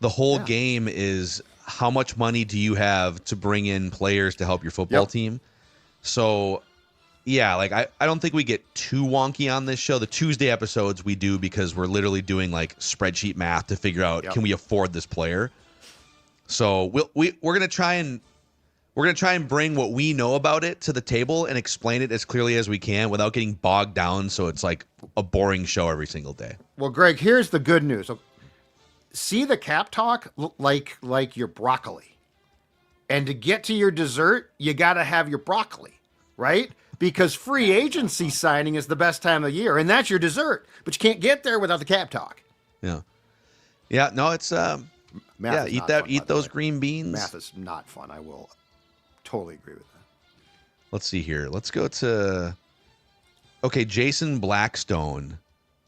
the whole game is how much money do you have to bring in players to help your football team? So, yeah, like I don't think we get too wonky on this show. The Tuesday episodes we do because we're literally doing like spreadsheet math to figure out can we afford this player. So we're gonna try and bring what we know about it to the table and explain it as clearly as we can without getting bogged down. So it's like a boring show every single day. Well, Greg, here's the good news. See the cap talk like your broccoli, and to get to your dessert, you got to have your broccoli, right? Because free agency signing is the best time of the year, and that's your dessert. But you can't get there without the cap talk. Yeah. No, it's eat those green beans. Math is not fun. I will totally agree with that. Let's see here. Let's go to Jason Blackstone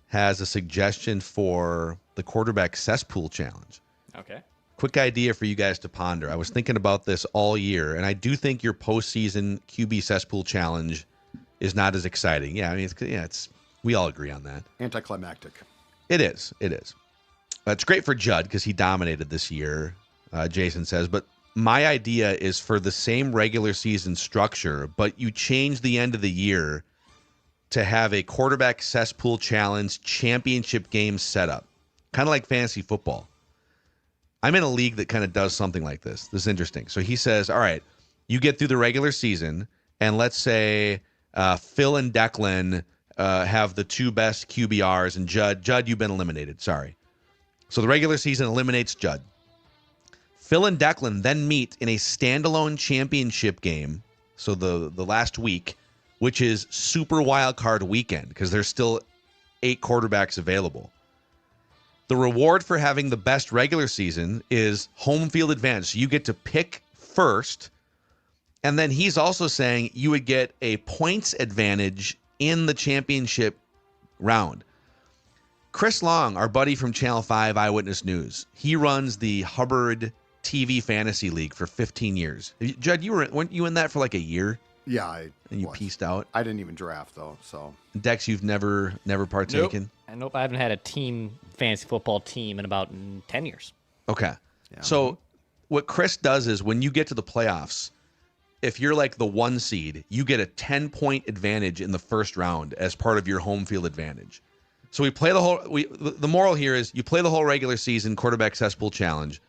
has a suggestion for the quarterback cesspool challenge. Okay. Quick idea for you guys to ponder. I was thinking about this all year, and I do think your postseason QB cesspool challenge is not as exciting. Yeah, I mean, it's we all agree on that. Anticlimactic. It is. It's great for Judd because he dominated this year, Jason says. But my idea is for the same regular season structure, but you change the end of the year to have a quarterback cesspool challenge championship game setup, kind of like fantasy football. I'm in a league that kind of does something like this. This is interesting. So he says, all right, you get through the regular season, and let's say Phil and Declan have the two best QBRs, and Judd, you've been eliminated. Sorry. So the regular season eliminates Judd. Phil and Declan then meet in a standalone championship game, so the last week, which is Super Wild Card Weekend, because there's still 8 quarterbacks available. The reward for having the best regular season is home field advantage. So you get to pick first, and then he's also saying you would get a points advantage in the championship round. Chris Long, our buddy from Channel 5 Eyewitness News, he runs the Hubbard TV Fantasy League for 15 years. Judd, weren't you in that for like a year? Yeah, and you pieced out. I didn't even draft though. So Dex, you've never partaken. Nope, I haven't had a fantasy football team in about 10 years. Okay, yeah. So what Chris does is when you get to the playoffs, if you're like the 1 seed, you get a 10-point advantage in the first round as part of your home field advantage. So we play the moral here is you play the whole regular season quarterback cesspool challenge,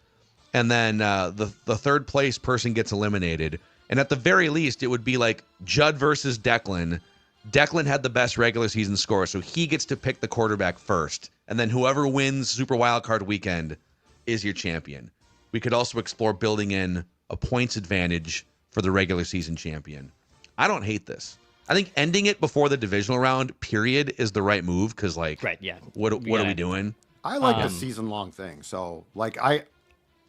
and then the third place person gets eliminated. And at the very least, it would be like Judd versus Declan. Declan had the best regular season score, so he gets to pick the quarterback first. And then whoever wins Super Wildcard Weekend is your champion. We could also explore building in a points advantage for the regular season champion. I don't hate this. I think ending it before the divisional round, period, is the right move because, like, right, yeah. What are we doing? I like the season-long thing. So, like, I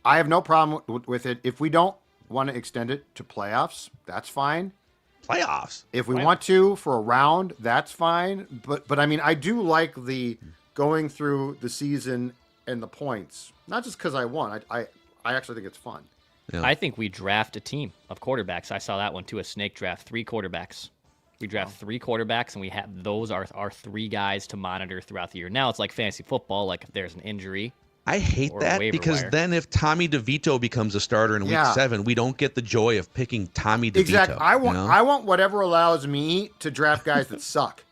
have no problem with it. If we don't want to extend it to playoffs, that's fine. Playoffs. If we want to for a round, that's fine. But I mean, I do like the going through the season and the points. Not just because I won. I actually think it's fun. Yeah. I think we draft a team of quarterbacks. I saw that one too. A snake draft, 3 quarterbacks. We draft 3 quarterbacks, and we have those are our 3 guys to monitor throughout the year. Now it's like fantasy football. Like if there's an injury. I hate that because then if Tommy DeVito becomes a starter in week 7, we don't get the joy of picking Tommy DeVito. Exactly. I want whatever allows me to draft guys that suck.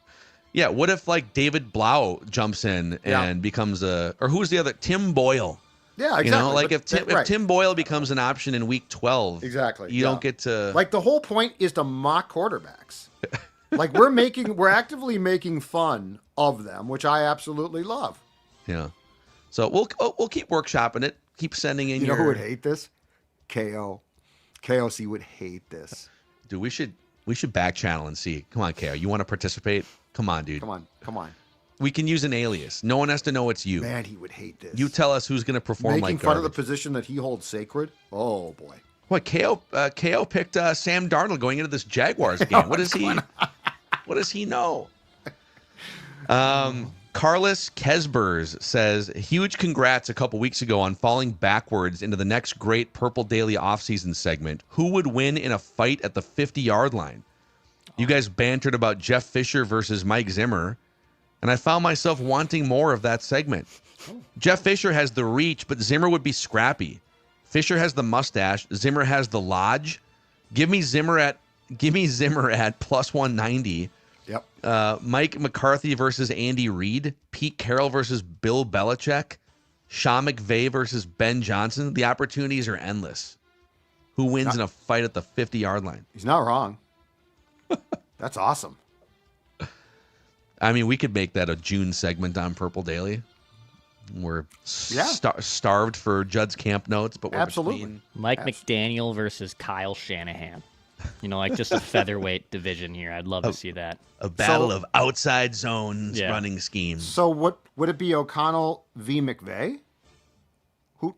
Yeah. What if like David Blau jumps in and becomes or who's the other? Tim Boyle. Yeah, exactly. You know, like if Tim Boyle becomes an option in week 12, exactly, you don't get to. Like the whole point is to mock quarterbacks. Like we're actively making fun of them, which I absolutely love. Yeah. So we'll keep workshopping it. Keep sending in. You know who would hate this? KO. KOC would hate this. Dude, we should back channel and see. Come on, KO. You want to participate? Come on, dude. Come on. We can use an alias. No one has to know it's you. Man, he would hate this. You tell us who's going to perform Making like fun garbage. of the position that he holds sacred. Oh boy. What KO picked Sam Darnold going into this Jaguars game. What does he know? Carlos Kesbers says, huge congrats a couple weeks ago on falling backwards into the next great Purple Daily offseason segment. Who would win in a fight at the 50-yard line? You guys bantered about Jeff Fisher versus Mike Zimmer, and I found myself wanting more of that segment. Jeff Fisher has the reach, but Zimmer would be scrappy. Fisher has the mustache. Zimmer has the lodge. Give me Zimmer at plus 190. Yep. Mike McCarthy versus Andy Reid. Pete Carroll versus Bill Belichick. Sean McVay versus Ben Johnson. The opportunities are endless. Who wins in a fight at the 50-yard line? He's not wrong. That's awesome. I mean, we could make that a June segment on Purple Daily. We're starved for Judd's camp notes, but we're Absolutely. between. Mike McDaniel versus Kyle Shanahan. Like just a featherweight division here. I'd love to see that. A battle of outside zones running schemes. So what would it be? O'Connell v. McVay? Who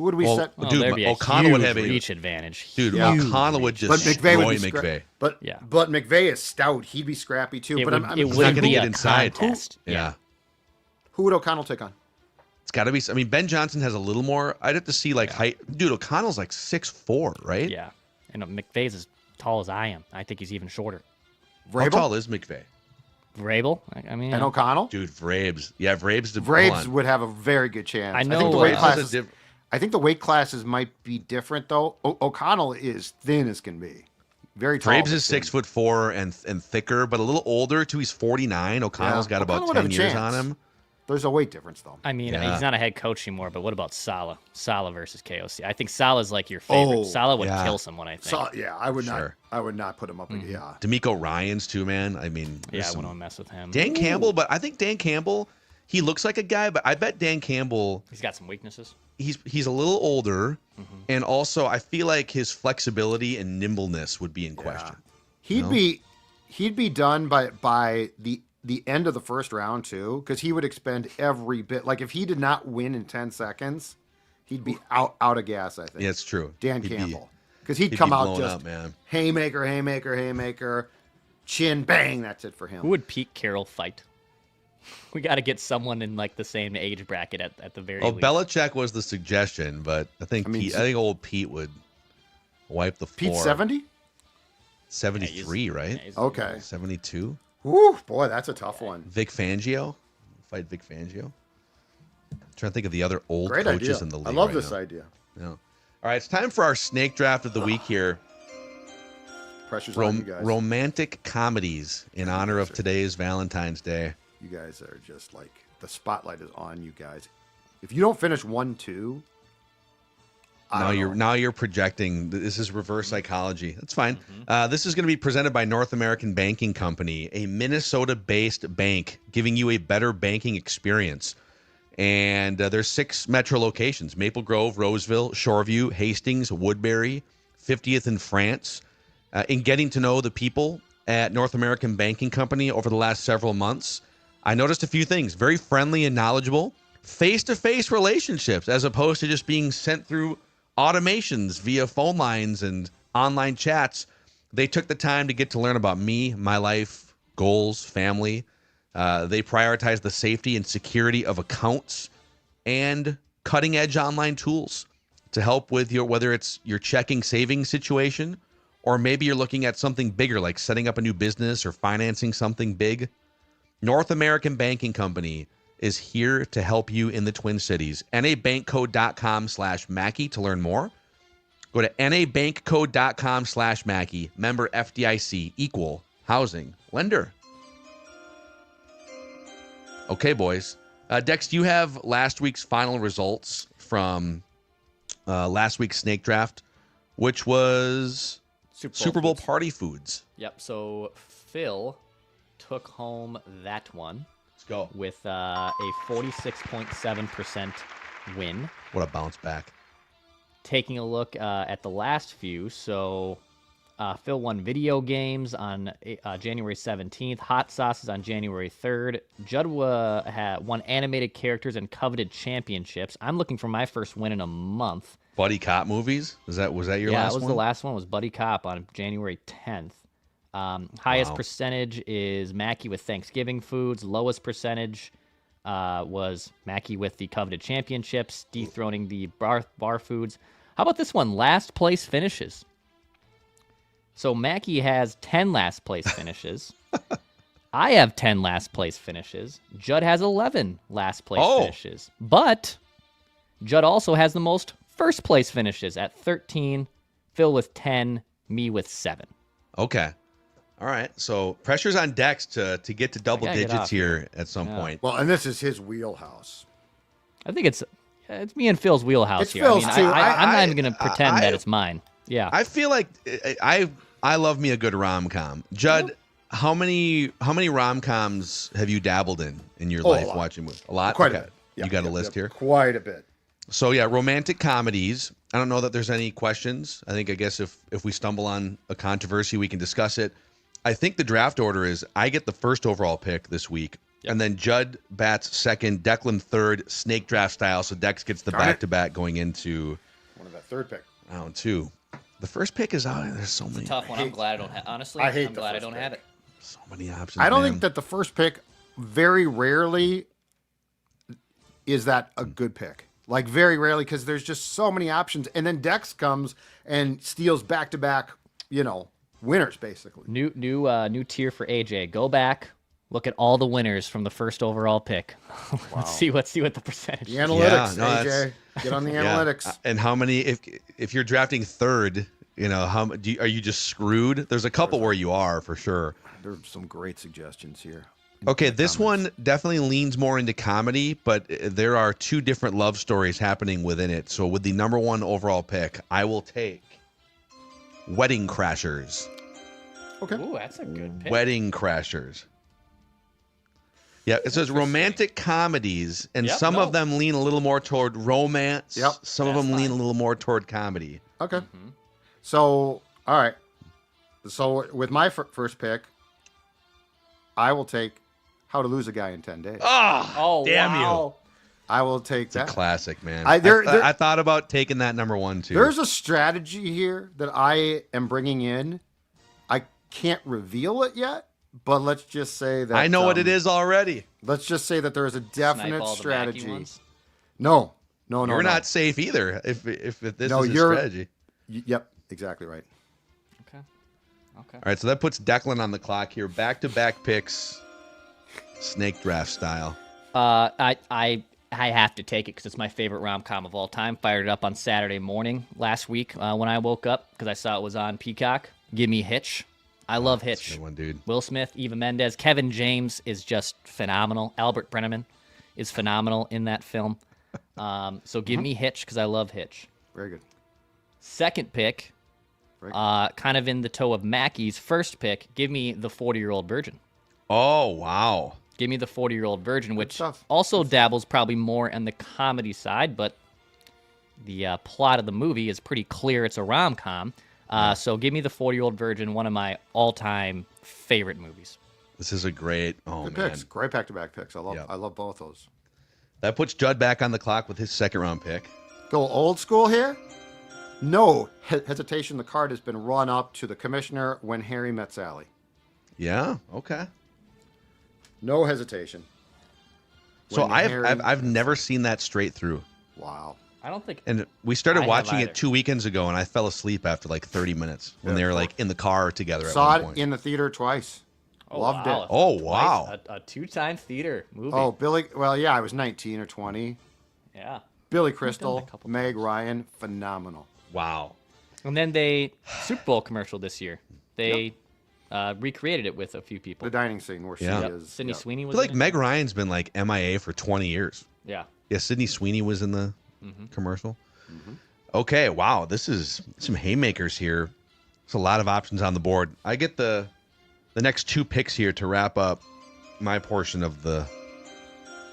would we set? Well, dude, there'd be O'Connell would have a reach advantage. Dude, Huge O'Connell would reach. just destroy McVay. But McVay is stout. He'd be scrappy too. It but would, I'm it not would gonna be get a inside. contest. Yeah. Who would O'Connell take on? It's got to be. I mean, Ben Johnson has a little more. I'd have to see height. Dude, O'Connell's like 6'4", right? Yeah. And McVay's as tall as I am. I think he's even shorter. How tall is McVay? Vrabel? I mean, And O'Connell? Dude, Vrabes. Yeah, Vrabes. Vrabes would have a very good chance. I know, think the weight Vrabes classes, I think the weight classes might be different though. O'Connell is thin as can be. Very tall. Vrabes is 6'4" and thicker, but a little older too. He's 49. O'Connell's got O'Connell about would have 10 a years chance. on him. There's a weight difference though. I mean, Yeah. he's not a head coach anymore, but what about Saleh? Saleh versus KOC. I think Saleh's like your favorite. Saleh would kill someone, I think. So I would Sure. not. I would not put him up. Yeah. D'Amico Ryans too, man. I mean, I wouldn't want to mess with him. Dan Campbell, but I think Dan Campbell, he looks like a guy, but I bet Dan Campbell, He's got some weaknesses. he's a little older, and also I feel like his flexibility and nimbleness would be in question. He'd be done by the end of the first round too, because he would expend every bit. Like if he did not win in 10 seconds, he'd be out of gas. I think. Yeah, it's true. Dan He'd be- Campbell, because he'd he'd come be out blown just up, man. haymaker, chin bang. That's it for him. Who would Pete Carroll fight? We got to get someone in like the same age bracket at the very least. Belichick was the suggestion, but I think I think old Pete would wipe the floor. Pete 70? 73, right? Okay. 72. Woo, boy, that's a tough one. Vic Fangio, fight Vic Fangio. I'm trying to think of the other old Great coaches idea. in the league. I love right this now. idea. Yeah. All right, it's time for our snake draft of the week here. Pressure's on you guys. Romantic comedies in honor of today's Valentine's Day. You guys are just like, the spotlight is on you guys. If you don't finish 1-2, Now you're projecting. This is reverse psychology. That's fine. This is going to be presented by North American Banking Company, a Minnesota-based bank giving you a better banking experience. And there's 6 metro locations: Maple Grove, Roseville, Shoreview, Hastings, Woodbury, 50th in France. In getting to know the people at North American Banking Company over the last several months, I noticed a few things. Very friendly and knowledgeable. Face-to-face relationships as opposed to just being sent through automations via phone lines and online chats. They took the time to get to learn about me, my life, goals, family. They prioritize the safety and security of accounts and cutting-edge online tools to help with whether it's your checking savings situation, or maybe you're looking at something bigger like setting up a new business or financing something big. North American Banking Company is here to help you in the Twin Cities. nabankcode.com/Mackey to learn more. Go to nabankcode.com/Mackey. Member FDIC, equal housing lender. Okay, boys. Dex, do you have last week's final results from last week's snake draft, which was Super Bowl party foods? Yep. So Phil took home that one. Let's go. With a 46.7% win. What a bounce back. Taking a look at the last few, so Phil won video games on January 17th, hot sauces on January 3rd. Judd won animated characters and coveted championships. I'm looking for my first win in a month. Buddy cop movies? Was that your last one? Yeah, that was the last one. Was Buddy Cop on January 10th. Highest percentage is Mackey with Thanksgiving foods. Lowest percentage was Mackey with the coveted championships, dethroning the bar foods. How about this one? Last place finishes. So Mackey has 10 last place finishes. I have 10 last place finishes. Judd has 11 last place finishes. But Judd also has the most First place finishes at 13, Phil with 10, me with 7. Okay. All right. So pressure's on Dex to get to double digits here at some point. Well, and this is his wheelhouse. I think it's me and Phil's wheelhouse It's here. Phil's I mean, too. I'm not even going to pretend that it's mine. Yeah. I feel like I love me a good rom-com. Judd, how many rom-coms have you dabbled in your life watching movies? A lot? Quite a bit. Yeah, you got a list here? Quite a bit. So, yeah, romantic comedies. I don't know that there's any questions. I guess if we stumble on a controversy, we can discuss it. I think the draft order is I get the first overall pick this week, and then Judd bats second, Declan third, snake draft style, so Dex gets the back-to-back going into that third pick. round 2. The first pick is out. There's so many. It's a tough one. I'm glad I don't have. Honestly, I'm glad I don't have it. So many options. I don't think that the first pick very rarely is that a good pick. Like very rarely, because there's just so many options, and then Dex comes and steals back-to-back, winners basically. New tier for AJ. Go back, look at all the winners from the first overall pick. Wow. Let's see what the percentage. The analytics, AJ. Get on the analytics. And how many? If you're drafting third, are you just screwed? There's a couple where you are for sure. There's some great suggestions here. Okay, this one definitely leans more into comedy, but there are 2 different love stories happening within it. So with the number 1 overall pick, I will take Wedding Crashers. Okay. Ooh, that's a good pick. Wedding Crashers. Yeah, it says romantic comedies, and some of them lean a little more toward romance. Yep. Some of them lean a little more toward comedy. Okay. Mm-hmm. So, all right. So with my first pick, I will take How to Lose a Guy in 10 Days. Oh, damn wow. you. I will take that. It's a classic, man. I thought about taking that number 1 too. There's a strategy here that I am bringing in. I can't reveal it yet, but let's just say that I know what it is already. Let's just say that there is a definite Snipe all the strategy. Mackie ones? No. You're not safe either. If this is a strategy. Yep, exactly right. Okay. All right, so that puts Declan on the clock here. Back-to-back picks, snake draft style. I have to take it because it's my favorite rom-com of all time. Fired it up on Saturday morning last week when I woke up because I saw it was on Peacock. Give me Hitch. I love Hitch. That's a good one, dude. Will Smith, Eva Mendes, Kevin James is just phenomenal. Albert Brenneman is phenomenal in that film. So give me Hitch because I love Hitch. Very good. Second pick, kind of in the toe of Mackey's first pick, give me The 40-Year-Old Virgin. Oh, wow. Give me The 40-Year-Old Virgin, which also dabbles probably more on the comedy side, but the plot of the movie is pretty clear. It's a rom-com. So give me The 40-Year-Old Virgin, one of my all-time favorite movies. This is a great, good picks. Great back-to-back picks. I love both those. That puts Judd back on the clock with his second-round pick. Go old school here. No hesitation. The card has been run up to the commissioner When Harry Met Sally. Yeah. Okay. No hesitation. So I've never seen that straight through. Wow. I don't think. And we started watching either. it 2 weekends ago, and I fell asleep after like 30 minutes when they were like in the car together. Saw at one point. it in the theater twice. Loved it. Oh, wow. A 2-time theater movie. Oh, Billy. Well, yeah, I was 19 or 20. Yeah. Billy Crystal, Meg Ryan, phenomenal. Wow. And then they Super Bowl commercial this year. They recreated it with a few people. The dining scene where she is. Sydney Sweeney I was feel like in it. Meg Ryan's been like MIA for 20 years. Yeah. Yeah, Sydney Sweeney was in the commercial. Okay, wow. This is some haymakers here. There's a lot of options on the board. I get the next 2 picks here to wrap up my portion of the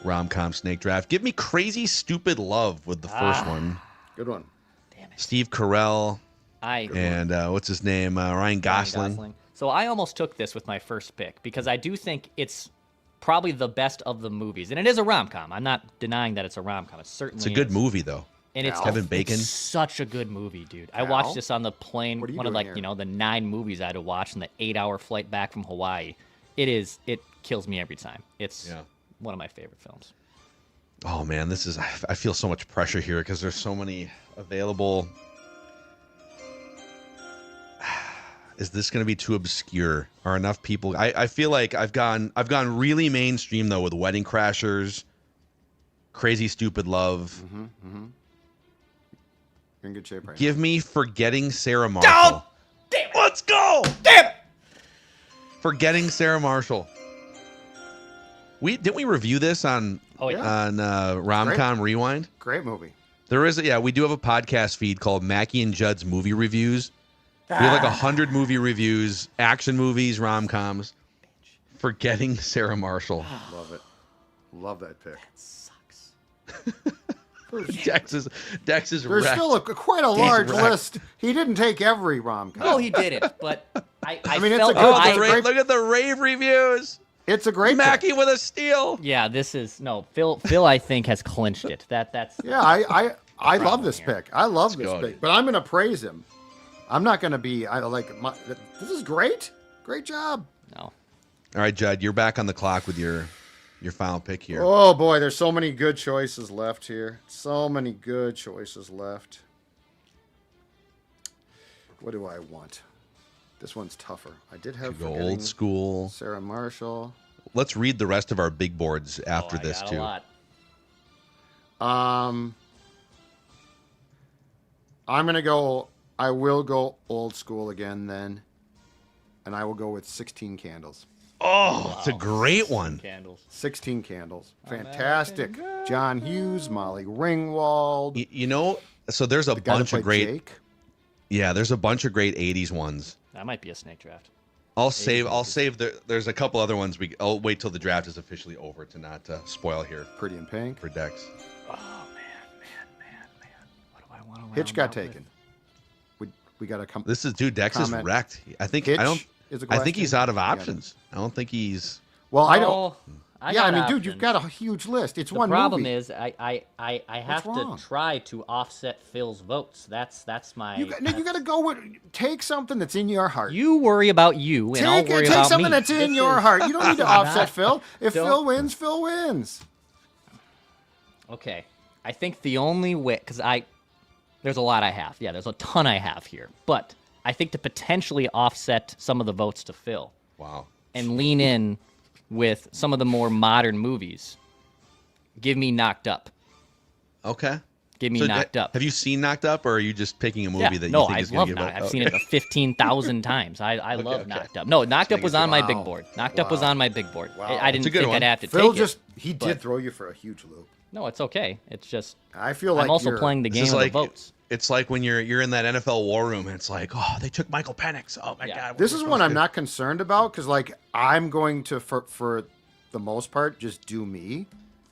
rom-com snake draft. Give me Crazy Stupid Love with the first one. Good one. Damn it. Steve Carell and what's his name? Ryan Gosling. So I almost took this with my first pick because I do think it's probably the best of the movies. And it is a rom-com. I'm not denying that it's a rom-com. It certainly It's a good movie, though. And it's Kevin Bacon. It's such a good movie, dude. I watched this on the plane, one of the 9 movies I had to watch in the 8-hour flight back from Hawaii. It kills me every time. It's one of my favorite films. Oh man, I feel so much pressure here because there's so many available. Is this going to be too obscure? Are enough people? I feel like I've gone really mainstream though with Wedding Crashers, Crazy Stupid Love. You're in good shape right Give me Forgetting Sarah Marshall. Damn it. Let's go. Damn it. Forgetting Sarah Marshall. Didn't we review this on Romcom Rewind? now. Great movie. There is we do have a podcast feed called Mackie and Judd's Movie Reviews. We have like 100 movie reviews, action movies, rom-coms. Forgetting Sarah Marshall. Love it. Love that pick. Sucks. Dex is There's wrecked. still quite a large wrecked. list. He didn't take every rom-com. No, he didn't. But I mean, it's felt a good- I- it's a great- Look at the rave reviews. It's a great Mackie pick. with a steal. Yeah, this is Phil. I think has clinched it. That's Yeah, I love this here. pick. I love this go, pick. dude. But I'm going to praise him. I'm not going to be. This is great. Great job. no. All right, Judd, you're back on the clock with your final pick here. Oh boy, there's so many good choices left here. So many good choices left. What do I want? This one's tougher. I did have Go Forgetting old school. Sarah Marshall. Let's read the rest of our big boards after I this got too. A lot. I'm gonna go. I will go old school again then, and I will go with 16 Candles. Oh, it's a great one. Candles. 16 Candles. Fantastic. John Hughes, Molly Ringwald. You know, so there's a The guy that bunch of played great. Jake. Yeah, there's a bunch of great '80s ones. That might be a snake draft. I'll save. There's a couple other ones. I'll wait till the draft is officially over to not spoil here Pretty in Pink. for Dex. Oh man. What do I want to? Hitch got taken. We got to come. This is Dex is Comment. wrecked. I think Hitch I don't. is a I think he's question. out of Yeah. options. I don't think he's. Well, I don't. I got Dude, options. you've got a huge list. It's The one problem movie. is I have wrong? to try to offset Phil's votes. That's my. You got to go with. Take something that's in your heart. You worry about you, and I'll worry Take about something me. that's in This your is- heart. You don't need to offset Phil. If Don't- Phil wins, Phil wins. Okay, I think the only way, because there's a lot I have. Yeah, there's a ton I have here, but I think to potentially offset some of the votes to Phil Wow. and lean in with some of the more modern movies. Give me Knocked Up. Okay. Give me So, Knocked Up. Have you seen Knocked Up, or are you just picking a movie that you no, think I is going love to give Knocked. up? I've seen it 15,000 times. I love okay. Knocked Up. No, Knocked Up was on my big Wow. board. Knocked Up was Wow. on my big board. Wow. I It's a didn't good think one. I'd have to Phil take it. did but- throw you for a huge loop. No, it's okay. It's just I feel like I'm also you're- playing the This game is of like the votes. it's like when you're in that NFL war room and it's like, oh, they took Michael Penix. Oh my Yeah. God. This is one I'm not concerned about because, like, I'm going to, for the most part, just do me.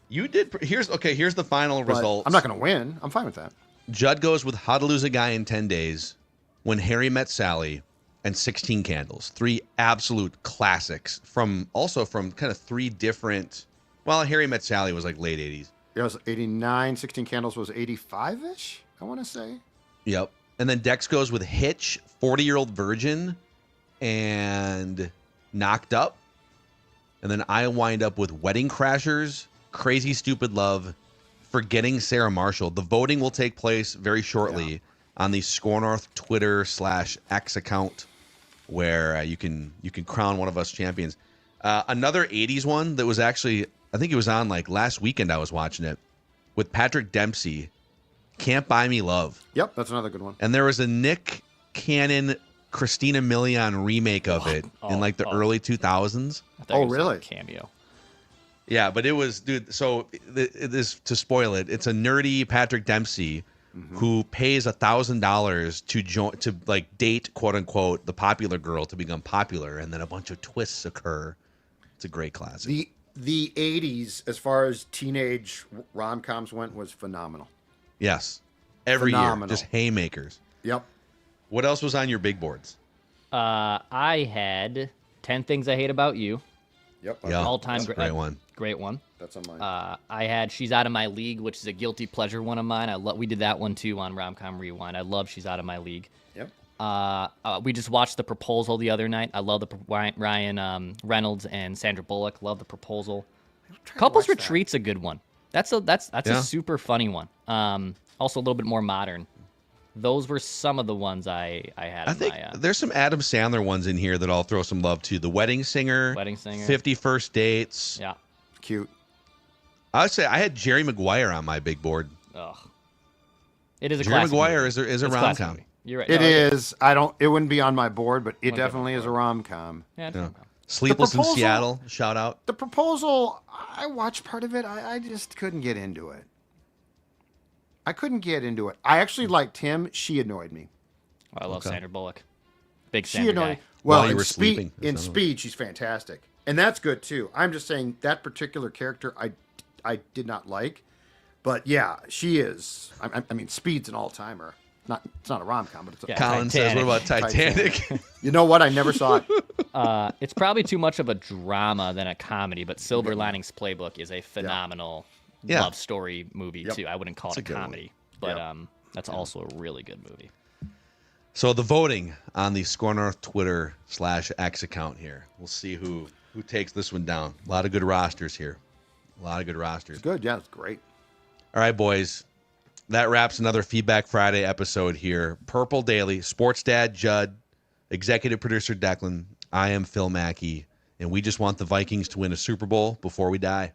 You did. Here's the final But result. I'm not going to win. I'm fine with that. Judd goes with How to Lose a Guy in 10 Days, When Harry Met Sally, and 16 Candles. 3 absolute classics from kind of 3 different. Well, Harry Met Sally was like late 80s. It was 89. 16 Candles was 85-ish, I want to say. Yep. And then Dex goes with Hitch, 40-Year-Old Virgin, and Knocked Up. And then I wind up with Wedding Crashers, Crazy Stupid Love, Forgetting Sarah Marshall. The voting will take place very shortly on the Score North Twitter /X account, where you can crown one of us champions. Another 80s one that was actually, I think it was on like last weekend. I was watching it with Patrick Dempsey, Can't Buy Me Love. Yep, that's another good one. And there was a Nick Cannon, Christina Milian remake of it in like the early 2000s. I thought it was really? a cameo. Yeah, but it was, dude. So this, to spoil it, it's a nerdy Patrick Dempsey who pays $1,000 to like date, quote unquote, the popular girl to become popular, and then a bunch of twists occur. It's a great classic. The 80s, as far as teenage rom-coms went, was phenomenal. Yes, every Phenomenal. year, just haymakers. Yep. What else was on your big boards? I had 10 Things I Hate About You. Yep. Yeah, All-time that's a great one. Great one. That's on mine. I had She's Out of My League, which is a guilty pleasure one of mine. We did that one too on Romcom Rewind. I love She's Out of My League. Yep. We just watched The Proposal the other night. I love Ryan Reynolds and Sandra Bullock. Love The Proposal. Couples watch that. Retreat's a good one. That's Yeah. a super funny one. Also a little bit more modern. Those were some of the ones I had. I think there's some Adam Sandler ones in here that I'll throw some love to. The Wedding Singer, 50 First Dates. Yeah. Cute. I would say I had Jerry Maguire on my big board. Ugh. It is a Jerry classic Maguire movie. is a It's a classic rom-com. movie. You're right. It No, is. I don't. It wouldn't be on my board, but it Wouldn't be on definitely my is a rom-com. Yeah, it's Yeah. a rom-com. Sleepless in proposal- Seattle. Shout out. The Proposal, I watched part of it. I just couldn't get into it. I couldn't get into it. I actually liked him. She annoyed me. Oh, I love Sandra Bullock. Big She Sandra annoyed. guy. Well, While you in were Speed, sleeping, in that's Speed, she's fantastic, and that's good too. I'm just saying that particular character, I did not like, but yeah, she is. I mean, Speed's an all-timer. It's not a rom-com, but it's a. Yeah. Colin says, what about Titanic? You know what? I never saw it. It's probably too much of a drama than a comedy, but Silver Linings Playbook is a phenomenal Yeah. love story movie too. I wouldn't call It's it a good one. comedy, but Yep. that's also a really good movie. So the voting on the Score North Twitter /X account here. We'll see who takes this one down. A lot of good rosters here. A lot of good rosters. It's good. Yeah, it's great. All right, boys. That wraps another Feedback Friday episode here. Purple Daily, Sports Dad Judd, Executive Producer Declan. I am Phil Mackey, and we just want the Vikings to win a Super Bowl before we die.